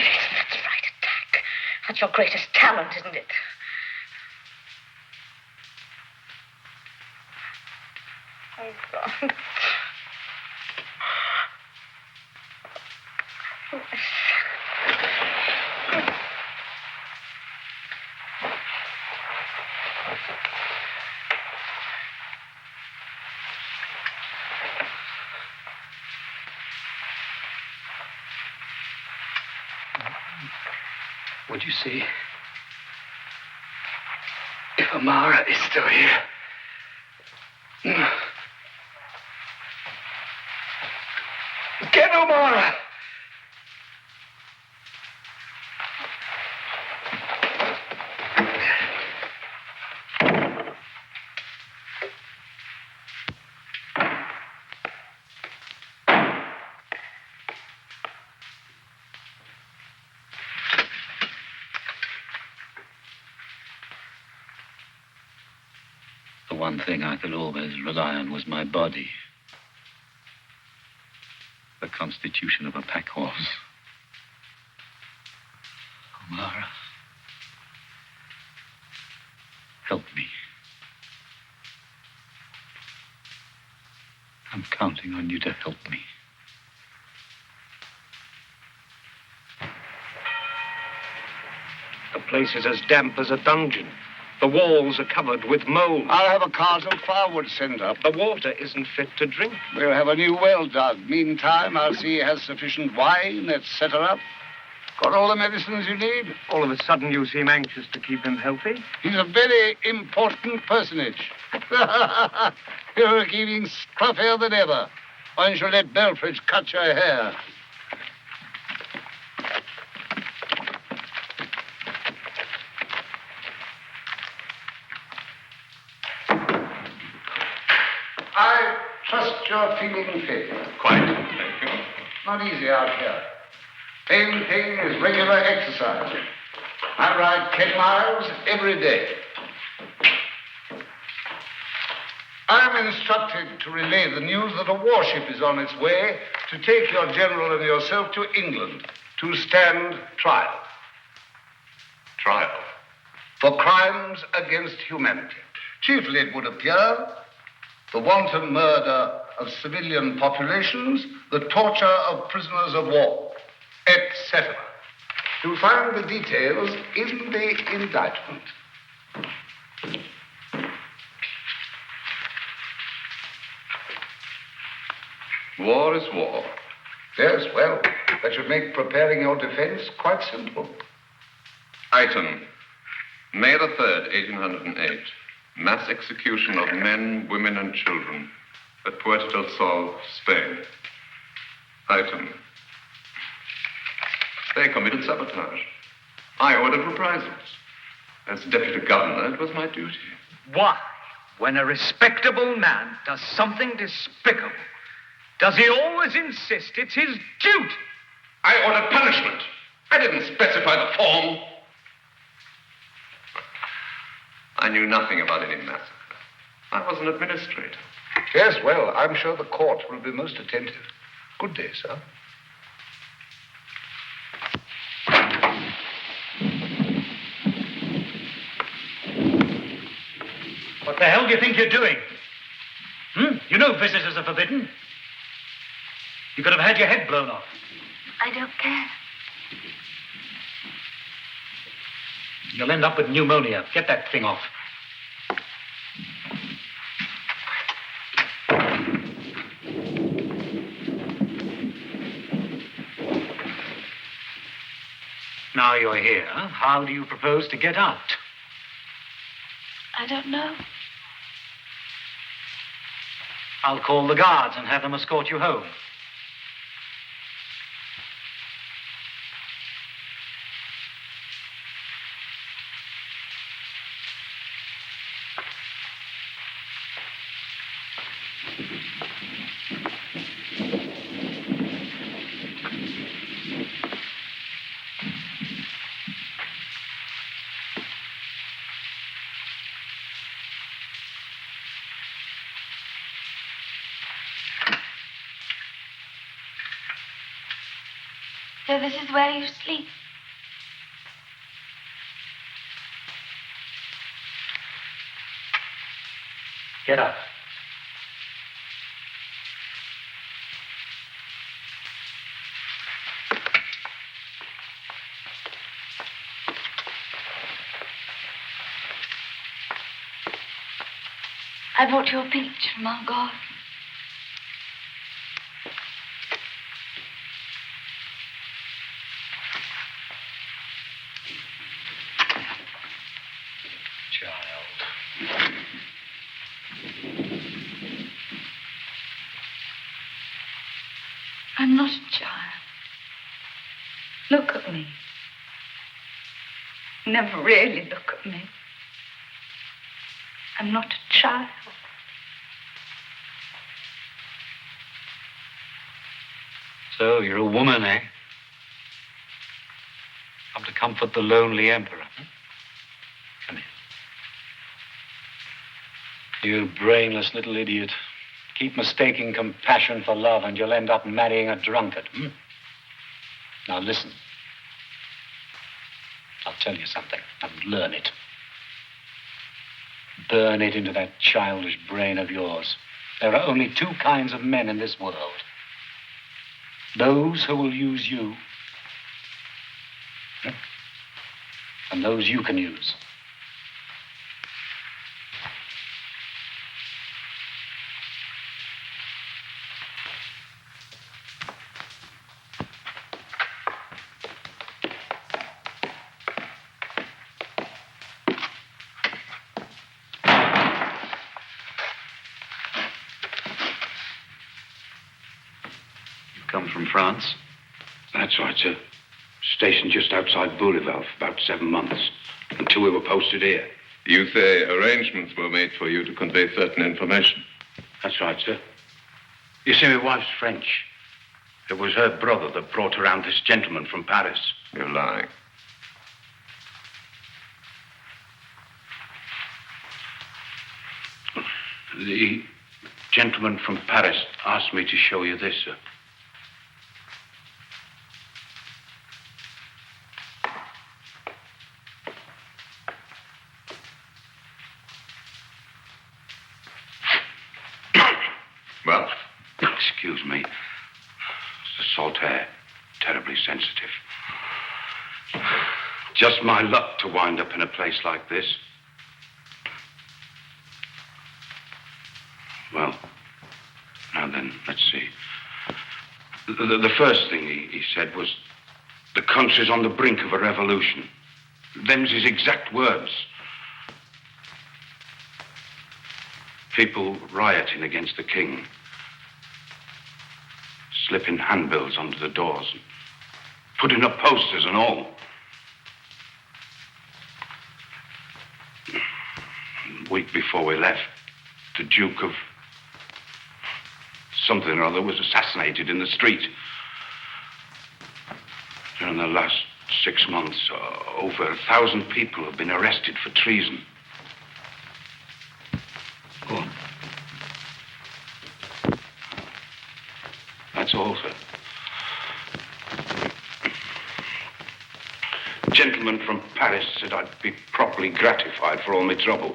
That's right, attack. That's your greatest talent, isn't it? Oh, God. Would you see if Amara is still here? Get Amara! The one thing I could always rely on was my body. The constitution of a pack horse. Omara, help me. I'm counting on you to help me. The place is as damp as a dungeon. The walls are covered with mold. I'll have a cart of firewood sent up. The water isn't fit to drink. We'll have a new well dug. Meantime, I'll see he has sufficient wine. Let's set her up. Got all the medicines you need? All of a sudden, you seem anxious to keep him healthy. He's a very important personage. You're looking scruffier than ever. Why don't you let Belfridge cut your hair? I trust you're feeling fit. Quite, thank you. Not easy out here. Painting is regular exercise. I ride 10 miles every day. I'm instructed to relay the news that a warship is on its way to take your general and yourself to England to stand trial. Trial? For crimes against humanity. Chiefly, it would appear, the wanton murder of civilian populations, the torture of prisoners of war, etc. You'll find the details in the indictment. War is war. Yes, well, that should make preparing your defense quite simple. Item, May the 3rd, 1808. Mass execution of men, women, and children at Puerto del Sol, Spain. Item, they committed sabotage. I ordered reprisals. As deputy governor, it was my duty. Why, when a respectable man does something despicable, does he always insist it's his duty? I ordered punishment. I didn't specify the form. I knew nothing about any massacre. I was an administrator. Yes, well, I'm sure the court will be most attentive. Good day, sir. What the hell do you think you're doing? You know visitors are forbidden. You could have had your head blown off. I don't care. You'll end up with pneumonia. Get that thing off. Now you're here, how do you propose to get out? I don't know. I'll call the guards and have them escort you home. So this is where you sleep? Get up. I brought you a peach from our garden. I'm not a child. Look at me. Never really look at me. I'm not a child. So you're a woman, eh? Come to comfort the lonely emperor. Come here. You brainless little idiot. Keep mistaking compassion for love and you'll end up marrying a drunkard. Now listen. I'll tell you something and learn it. Burn it into that childish brain of yours. There are only two kinds of men in this world. Those who will use you, and those you can use. Come from France? That's right, sir. Stationed just outside Bourreval for about 7 months, until we were posted here. You say arrangements were made for you to convey certain information. That's right, sir. You see, my wife's French. It was her brother that brought around this gentleman from Paris. You're lying. The gentleman from Paris asked me to show you this, sir. Well? Excuse me. It's the salt air. Terribly sensitive. Just my luck to wind up in a place like this. Well, now then, let's see. The first thing he said was, the country's on the brink of a revolution. Them's his exact words. People rioting against the king. Slipping handbills under the doors. And putting up posters and all. A week before we left, the Duke of something or other was assassinated in the street. During the last 6 months, over 1,000 people have been arrested for treason. Go on. That's all, sir. A gentleman from Paris said I'd be properly gratified for all my trouble.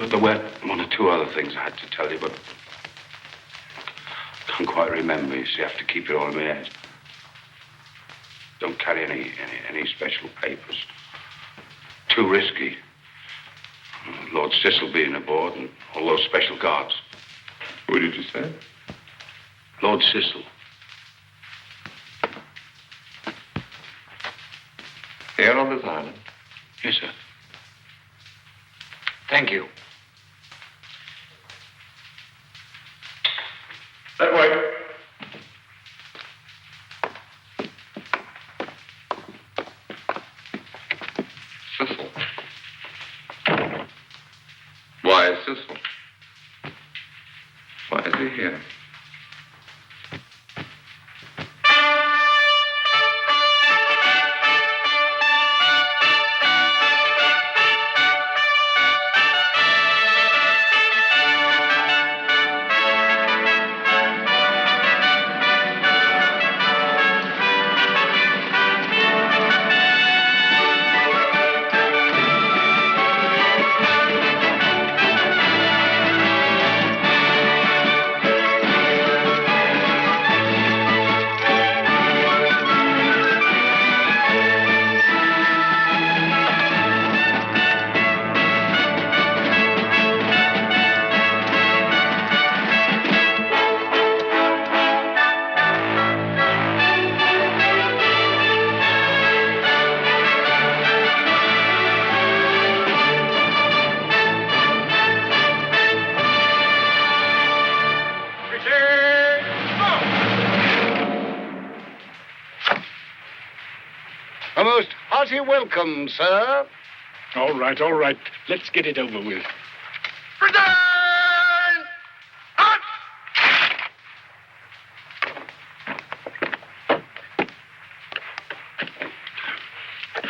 There were one or two other things I had to tell you, but I can't quite remember. You see, I have to keep it all in my head. Don't carry any special papers. Too risky. Lord Cecil being aboard and all those special guards. Who did you say? Lord Cecil. Here on this island? Yes, sir. Thank you. That way. Cecil. Why Cecil? Why is he here? A most hearty welcome, sir. All right, all right. Let's get it over with.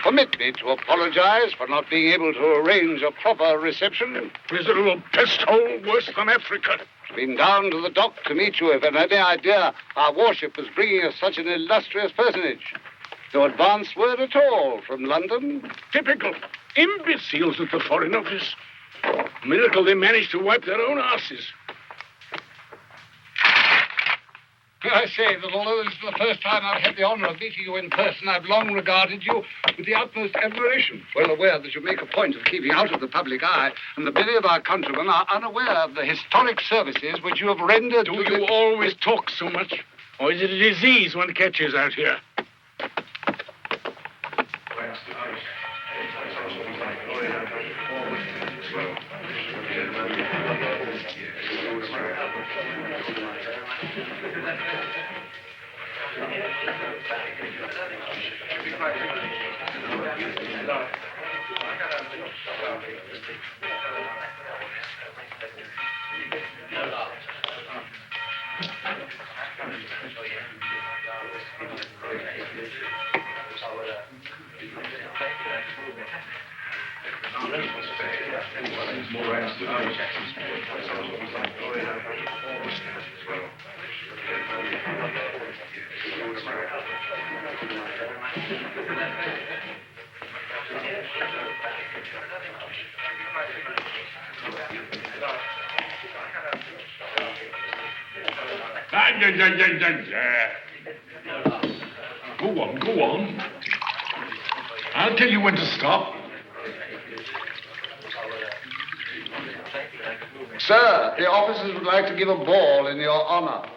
Permit me to apologize for not being able to arrange a proper reception. Miserable pest hole worse than Africa. Been down to the dock to meet you if I had any idea our warship was bringing us such an illustrious personage. No advance word at all from London. Typical imbeciles at the Foreign Office. Miracle they managed to wipe their own asses. I say that although this is the first time I've had the honor of meeting you in person, I've long regarded you with the utmost admiration, well aware that you make a point of keeping out of the public eye, and that many of our countrymen are unaware of the historic services which you have rendered Do you always talk so much? Or is it a disease one catches out here? Go on. I'll tell you when to stop. Sir, the officers would like to give a ball in your honor.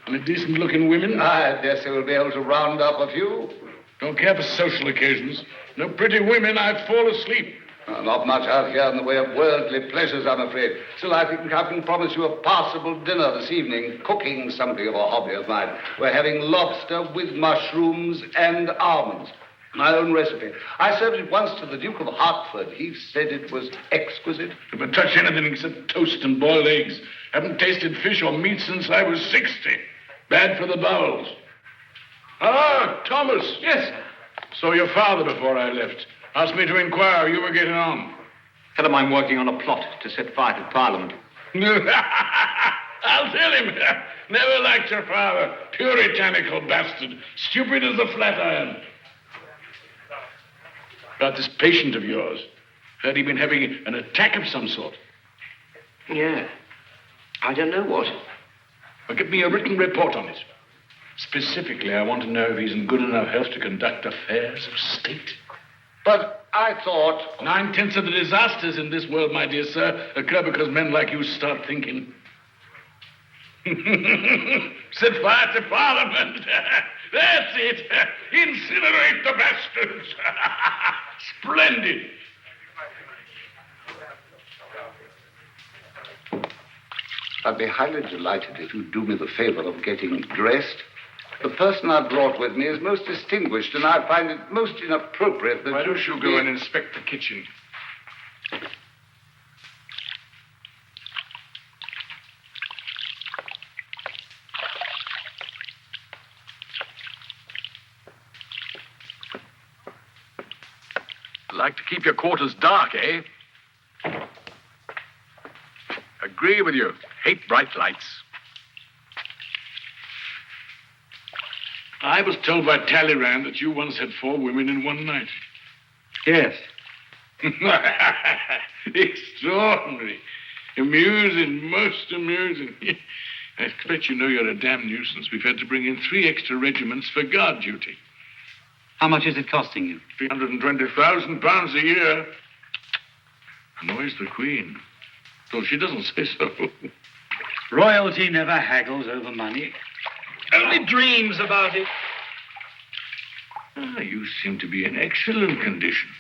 Any decent-looking women? I dare say we'll be able to round up a few. Don't care for social occasions. No pretty women, I'd fall asleep. Not much out here in the way of worldly pleasures, I'm afraid. Still, I think I can promise you a passable dinner this evening. Cooking something of a hobby of mine. We're having lobster with mushrooms and almonds. My own recipe. I served it once to the Duke of Hertford. He said it was exquisite. Never touch anything except toast and boiled eggs. Haven't tasted fish or meat since I was 60. Bad for the bowels. Ah, Thomas. Yes. Saw your father before I left. Asked me to inquire how you were getting on. Tell him I'm working on a plot to set fire to Parliament. I'll tell him. Never liked your father. Puritanical bastard. Stupid as the Flatiron. About this patient of yours. Heard he'd been having an attack of some sort. Yeah. I don't know what. Well, give me a written report on it. Specifically, I want to know if he's in good enough health to conduct affairs of state. But I thought... 9/10 of the disasters in this world, my dear sir, occur because men like you start thinking. Set fire to Parliament. That's it. Incinerate the bastards. Splendid. I'd be highly delighted if you'd do me the favor of getting dressed. The person I brought with me is most distinguished, and I find it most inappropriate that... Why don't you go and inspect the kitchen? Like to keep your quarters dark, eh? Agree with you. Hate bright lights. I was told by Talleyrand that you once had 4 women in one night. Yes. Extraordinary. Amusing, most amusing. I expect you know you're a damn nuisance. We've had to bring in 3 extra regiments for guard duty. How much is it costing you? £320,000 a year. Annoys the Queen. Though she doesn't say so. Royalty never haggles over money. Only dreams about it. You seem to be in excellent condition.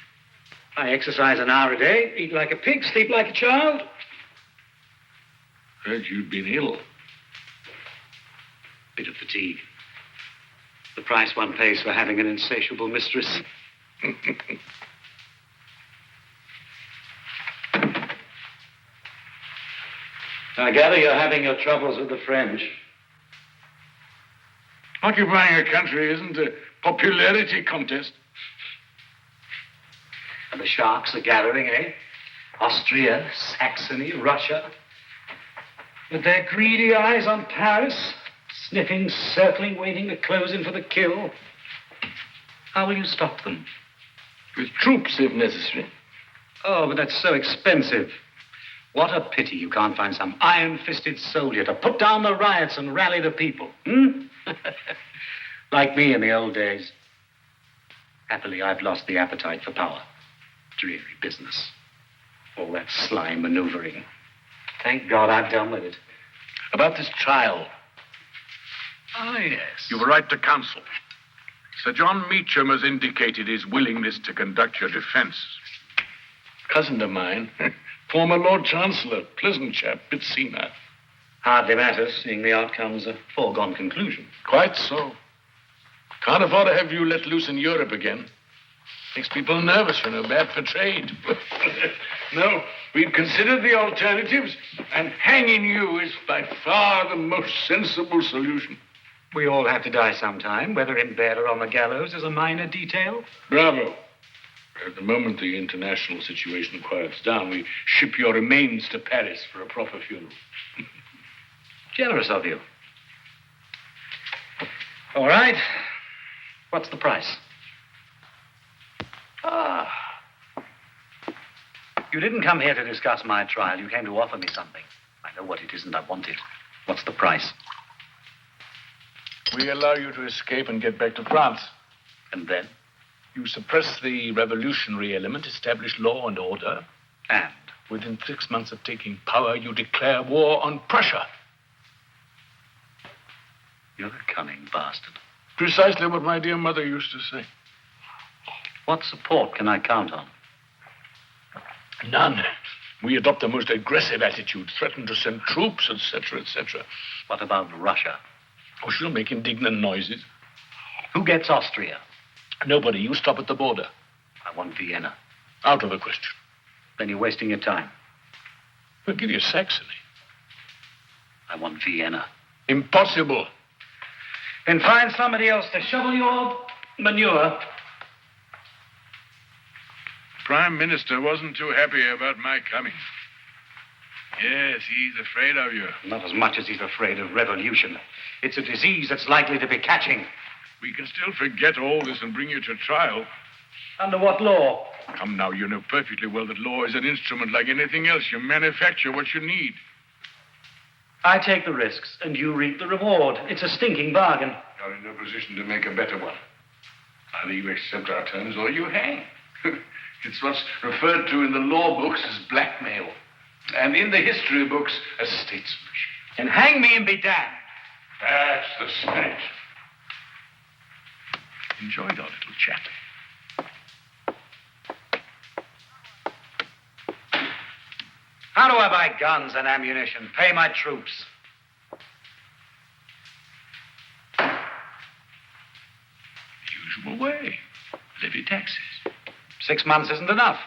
I exercise an hour a day, eat like a pig, sleep like a child. Heard you'd been ill. Bit of fatigue. The price one pays for having an insatiable mistress. I gather you're having your troubles with the French. Occupying a country isn't a popularity contest. And the sharks are gathering, eh? Austria, Saxony, Russia. With their greedy eyes on Paris, sniffing, circling, waiting to close in for the kill. How will you stop them? With troops, if necessary. Oh, but that's so expensive. What a pity you can't find some iron-fisted soldier to put down the riots and rally the people. Like me in the old days. Happily, I've lost the appetite for power. Dreary business. All that sly maneuvering. Thank God I've done with it. About this trial. Ah, yes. You were right to counsel. Sir John Meacham has indicated his willingness to conduct your defense. Cousin of mine, former Lord Chancellor, pleasant chap, bit senile. Hardly matters, seeing the outcome's a foregone conclusion. Quite so. Can't afford to have you let loose in Europe again. Makes people nervous, you know, bad for trade. No, we've considered the alternatives, and hanging you is by far the most sensible solution. We all have to die sometime, whether in bed or on the gallows is a minor detail. Bravo. At the moment the international situation quiets down, we ship your remains to Paris for a proper funeral. Generous of you. All right. What's the price? You didn't come here to discuss my trial. You came to offer me something. I know what it is and I want it. What's the price? We allow you to escape and get back to France. And then? You suppress the revolutionary element, establish law and order. And? Within 6 months of taking power, you declare war on Prussia. You're a cunning bastard. Precisely what my dear mother used to say. What support can I count on? None. We adopt a most aggressive attitude, threaten to send troops, etc., etc. What about Russia? Oh, she'll make indignant noises. Who gets Austria? Nobody. You stop at the border. I want Vienna. Out of the question. Then you're wasting your time. We'll give you Saxony. I want Vienna. Impossible. Then find somebody else to shovel your manure. Prime Minister wasn't too happy about my coming. Yes, he's afraid of you. Not as much as he's afraid of revolution. It's a disease that's likely to be catching. We can still forget all this and bring you to trial. Under what law? Come now, you know perfectly well that law is an instrument like anything else. You manufacture what you need. I take the risks, and you reap the reward. It's a stinking bargain. You're in no position to make a better one. Either you accept our terms or you hang. It's what's referred to in the law books as blackmail. And in the history books as statesmanship. And hang me and be damned. That's the spirit. Enjoyed our little chat. How do I buy guns and ammunition? Pay my troops. The usual way. Levy taxes. 6 months isn't enough.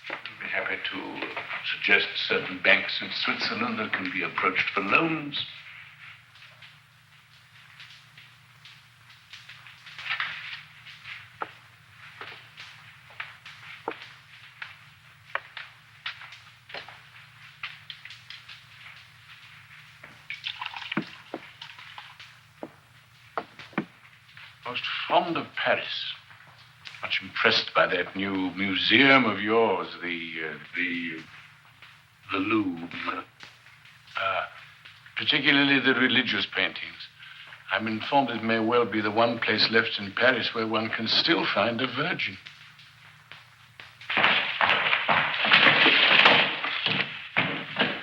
I'd be happy to suggest certain banks in Switzerland that can be approached for loans. Most fond of Paris. Much impressed by that new museum of yours, the Louvre. Particularly the religious paintings. I'm informed it may well be the one place left in Paris where one can still find a virgin.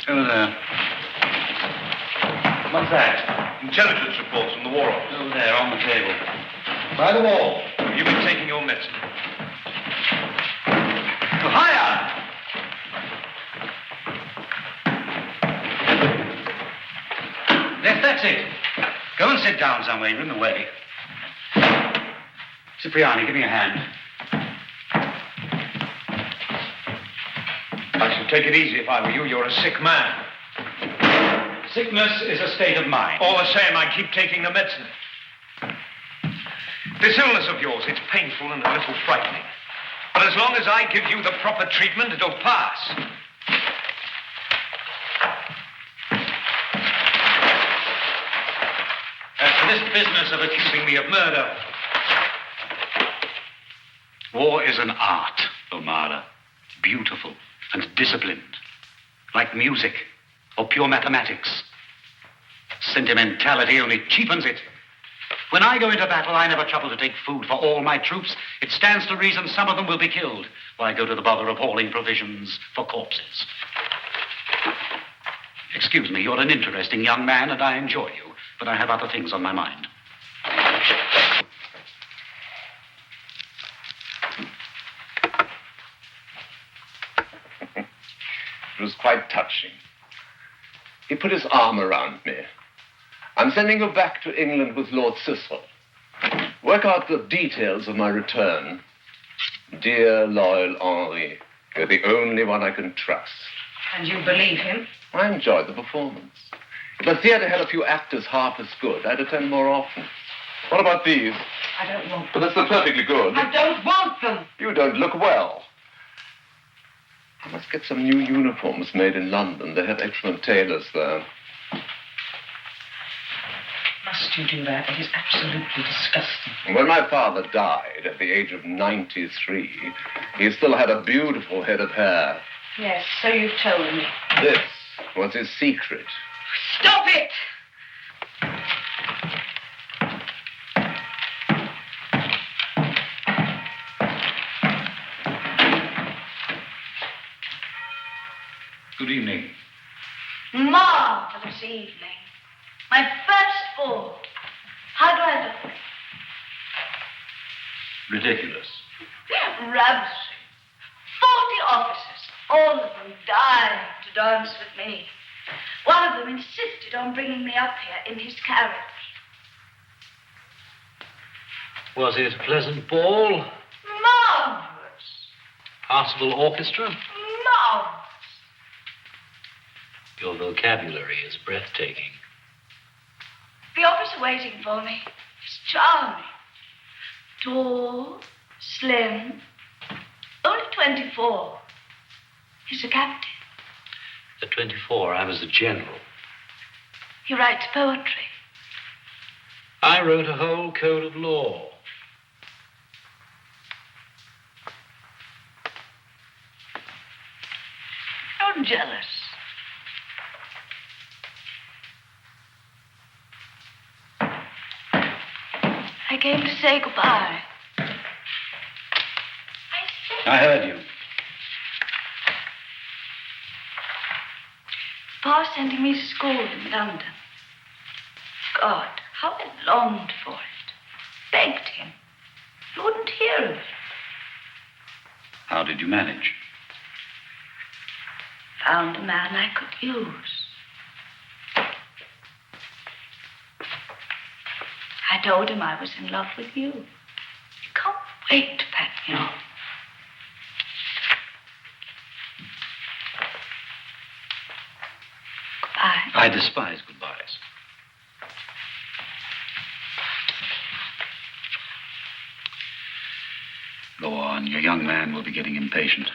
Hello there. What's that? Intelligence reports from the War Office. Over there, on the table. By the wall. You've been taking your medicine. Higher! That's it. Go and sit down somewhere. You're in the way. Cipriani, give me a hand. I should take it easy if I were you. You're a sick man. Sickness is a state of mind. All the same, I keep taking the medicine. This illness of yours, it's painful and a little frightening. But as long as I give you the proper treatment, it'll pass. As for this business of accusing me of murder, war is an art, O'Mara. Beautiful and disciplined. Like music or pure mathematics. Sentimentality only cheapens it. When I go into battle, I never trouble to take food for all my troops. It stands to reason some of them will be killed. Why go to the bother of hauling provisions for corpses? Excuse me, you're an interesting young man, and I enjoy you, but I have other things on my mind. It was quite touching. He put his arm around me. I'm sending you back to England with Lord Cecil. Work out the details of my return. Dear, loyal Henri, you're the only one I can trust. And you believe him? I enjoyed the performance. If the theater had a few actors half as good, I'd attend more often. What about these? I don't want But them. that's perfectly good. I don't want them. You don't look well. I must get some new uniforms made in London. They have excellent tailors there. Must you do that? It is absolutely disgusting. When my father died at the age of 93, he still had a beautiful head of hair. Yes, so you've told me. This was his secret. Stop it! Good evening. Marvelous evening. My first ball. How do I look? Ridiculous. Ravishing. 40 officers, all of them dying to dance with me. One of them insisted on bringing me up here in his carriage. Was it a pleasant ball? Marvelous. Passable orchestra? Marvelous. Your vocabulary is breathtaking. The officer waiting for me is charming. Tall, slim, only 24. He's a captain. At 24, I was a general. He writes poetry. I wrote a whole code of law. I'm jealous. I came to say goodbye. I heard you. Pa sending me to school in London. God, how I longed for it. Begged him. He wouldn't hear of it. How did you manage? Found a man I could use. I told him I was in love with you. He can't wait to pack me off. Goodbye. I despise goodbyes. Go on, your young man will be getting impatient.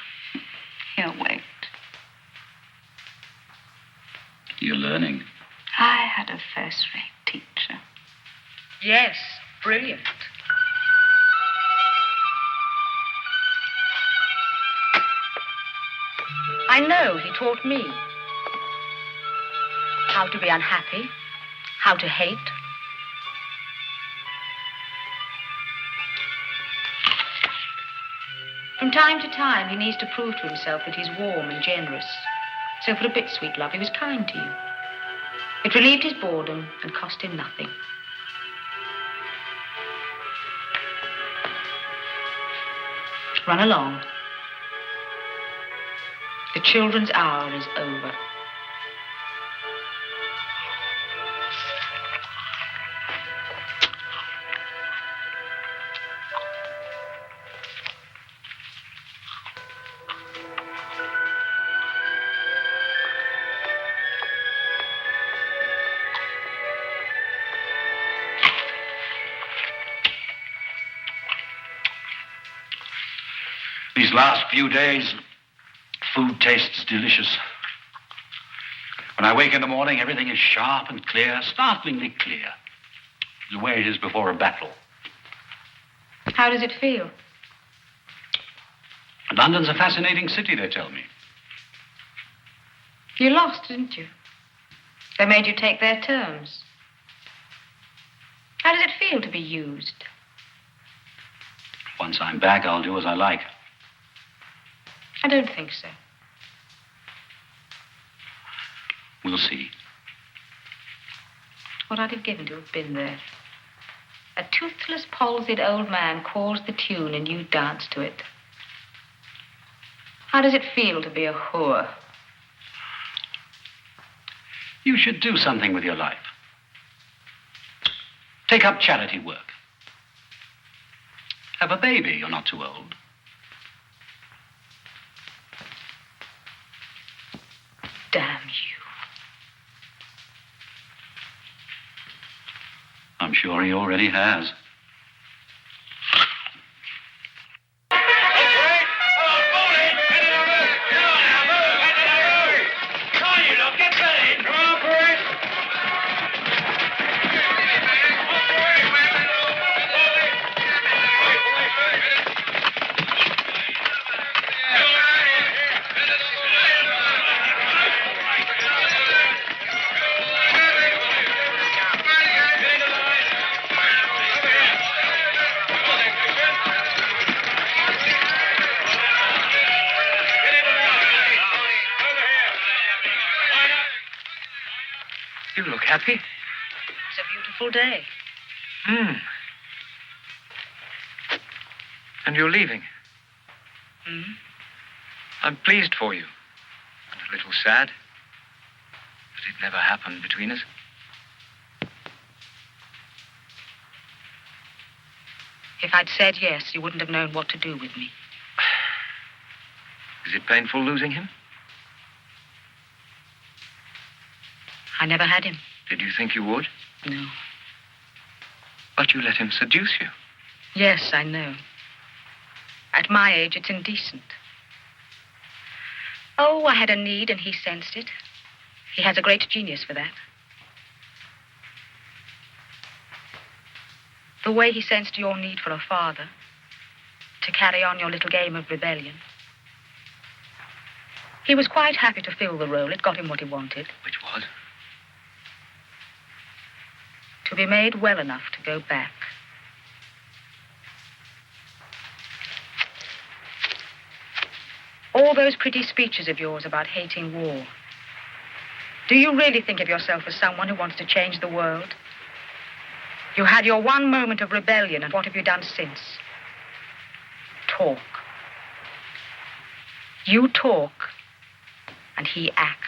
He'll wait. You're learning. I had a first-rate teacher. Yes, brilliant. I know he taught me how to be unhappy, how to hate. From time to time, he needs to prove to himself that he's warm and generous. So for a bit, sweet love, he was kind to you. It relieved his boredom and cost him nothing. Run along. The children's hour is over. These last few days, food tastes delicious. When I wake in the morning, everything is sharp and clear, startlingly clear. The way it is before a battle. How does it feel? London's a fascinating city, they tell me. You lost, didn't you? They made you take their terms. How does it feel to be used? Once I'm back, I'll do as I like. I don't think so. We'll see. What I'd have given to have been there. A toothless, palsied old man calls the tune and you dance to it. How does it feel to be a whore? You should do something with your life. Take up charity work. Have a baby, you're not too old. Damn you. I'm sure he already has. happy? It's a beautiful day. And you're leaving. Hmm? I'm pleased for you. And a little sad that it never happened between us. If I'd said yes, you wouldn't have known what to do with me. Is it painful losing him? I never had him. Did you think you would? No. But you let him seduce you. Yes, I know. At my age, it's indecent. Oh, I had a need and he sensed it. He has a great genius for that. The way he sensed your need for a father, to carry on your little game of rebellion. He was quite happy to fill the role. It got him what he wanted. Which was? To be made well enough to go back. All those pretty speeches of yours about hating war. Do you really think of yourself as someone who wants to change the world? You had your one moment of rebellion, and what have you done since? Talk. You talk, and he acts.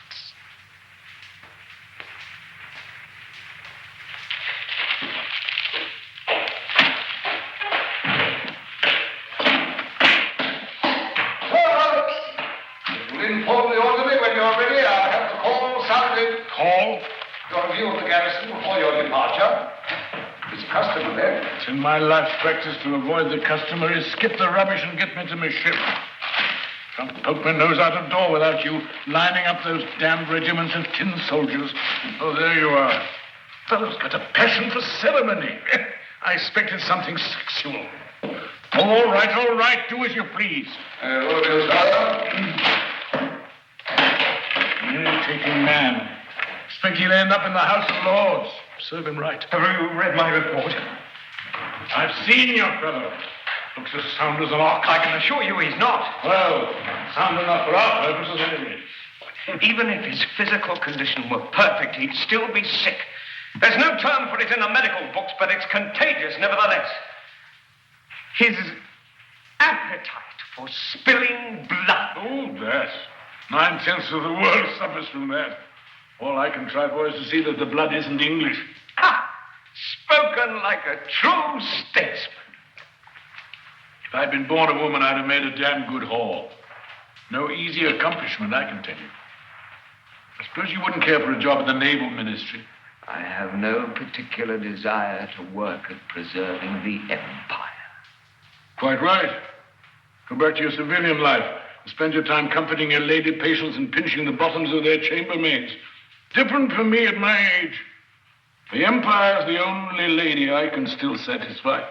Inform the orderly when you're ready. I'll have the call sounded. Call? Your view of the garrison before your departure. It's custom then. It's in my life's practice to avoid the customary skip the rubbish and get me to my ship. Can't poke my nose out of door without you lining up those damned regiments of tin soldiers. Oh, there you are. Fellow's got a passion for ceremony. I expected something sexual. All right. Do as you please. Irritating man. Expect he'll end up in the House of Lords. Serve him right. Have you read my report? I've seen your fellow. Looks as sound as an ox. I can assure you he's not. Well, sound enough for our purposes anyway. Even if his physical condition were perfect, he'd still be sick. There's no term for it in the medical books, but it's contagious nevertheless. His appetite for spilling blood. Oh, that. 9/10 of the world suffers from that. All I can try for is to see that the blood isn't English. Ha! Spoken like a true statesman. If I'd been born a woman, I'd have made a damn good haul. No easy accomplishment, I can tell you. I suppose you wouldn't care for a job at the Naval Ministry. I have no particular desire to work at preserving the empire. Quite right. Go back to your civilian life and spend your time comforting your lady patients and pinching the bottoms of their chambermaids. Different from me at my age. The Empire's the only lady I can still satisfy.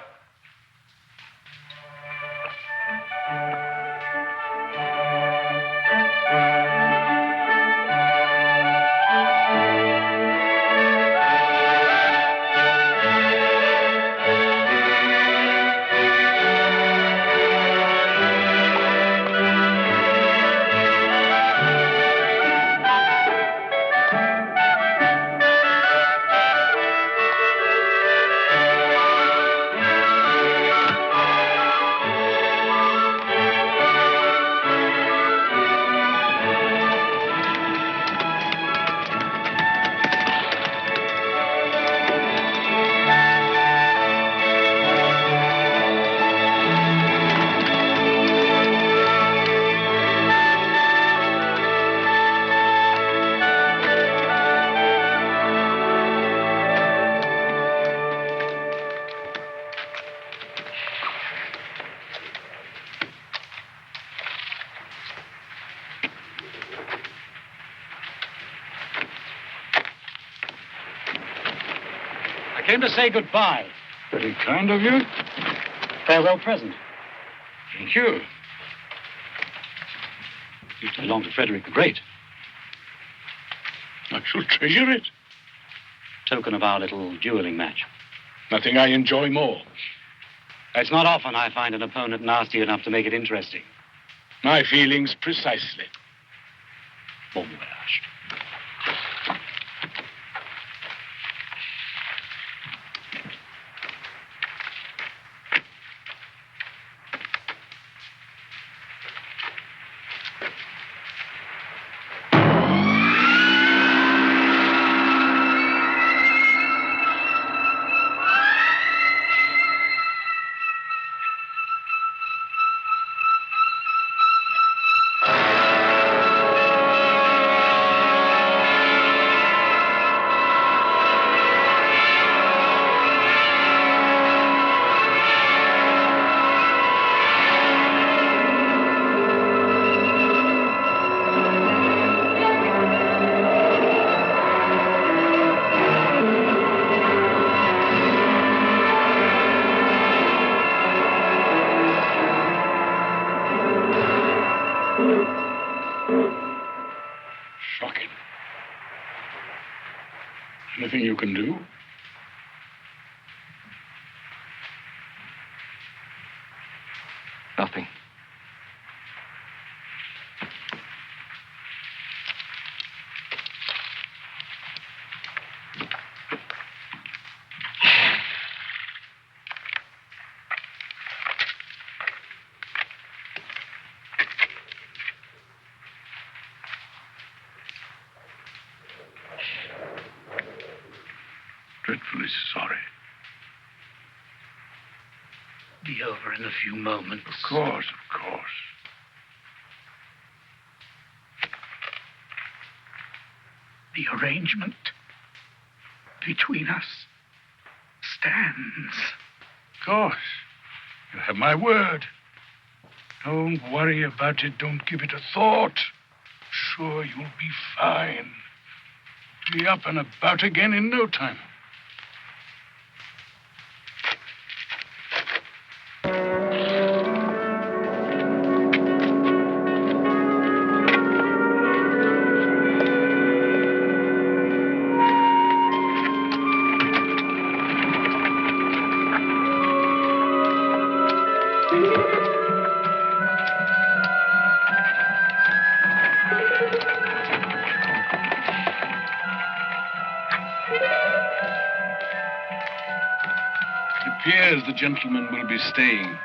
Came to say goodbye. Very kind of you. Farewell present. Thank you. You belong to Frederick the Great. I shall treasure it. Token of our little dueling match. Nothing I enjoy more. It's not often I find an opponent nasty enough to make it interesting. My feelings precisely. Bon voyage. Anything you can do? Nothing. Dreadfully sorry. Be over in a few moments. Of course, of course. The arrangement between us stands. Of course. You have my word. Don't worry about it. Don't give it a thought. Sure, you'll be fine. Be up and about again in no time. It appears the gentleman will be staying.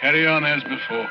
Carry on as before.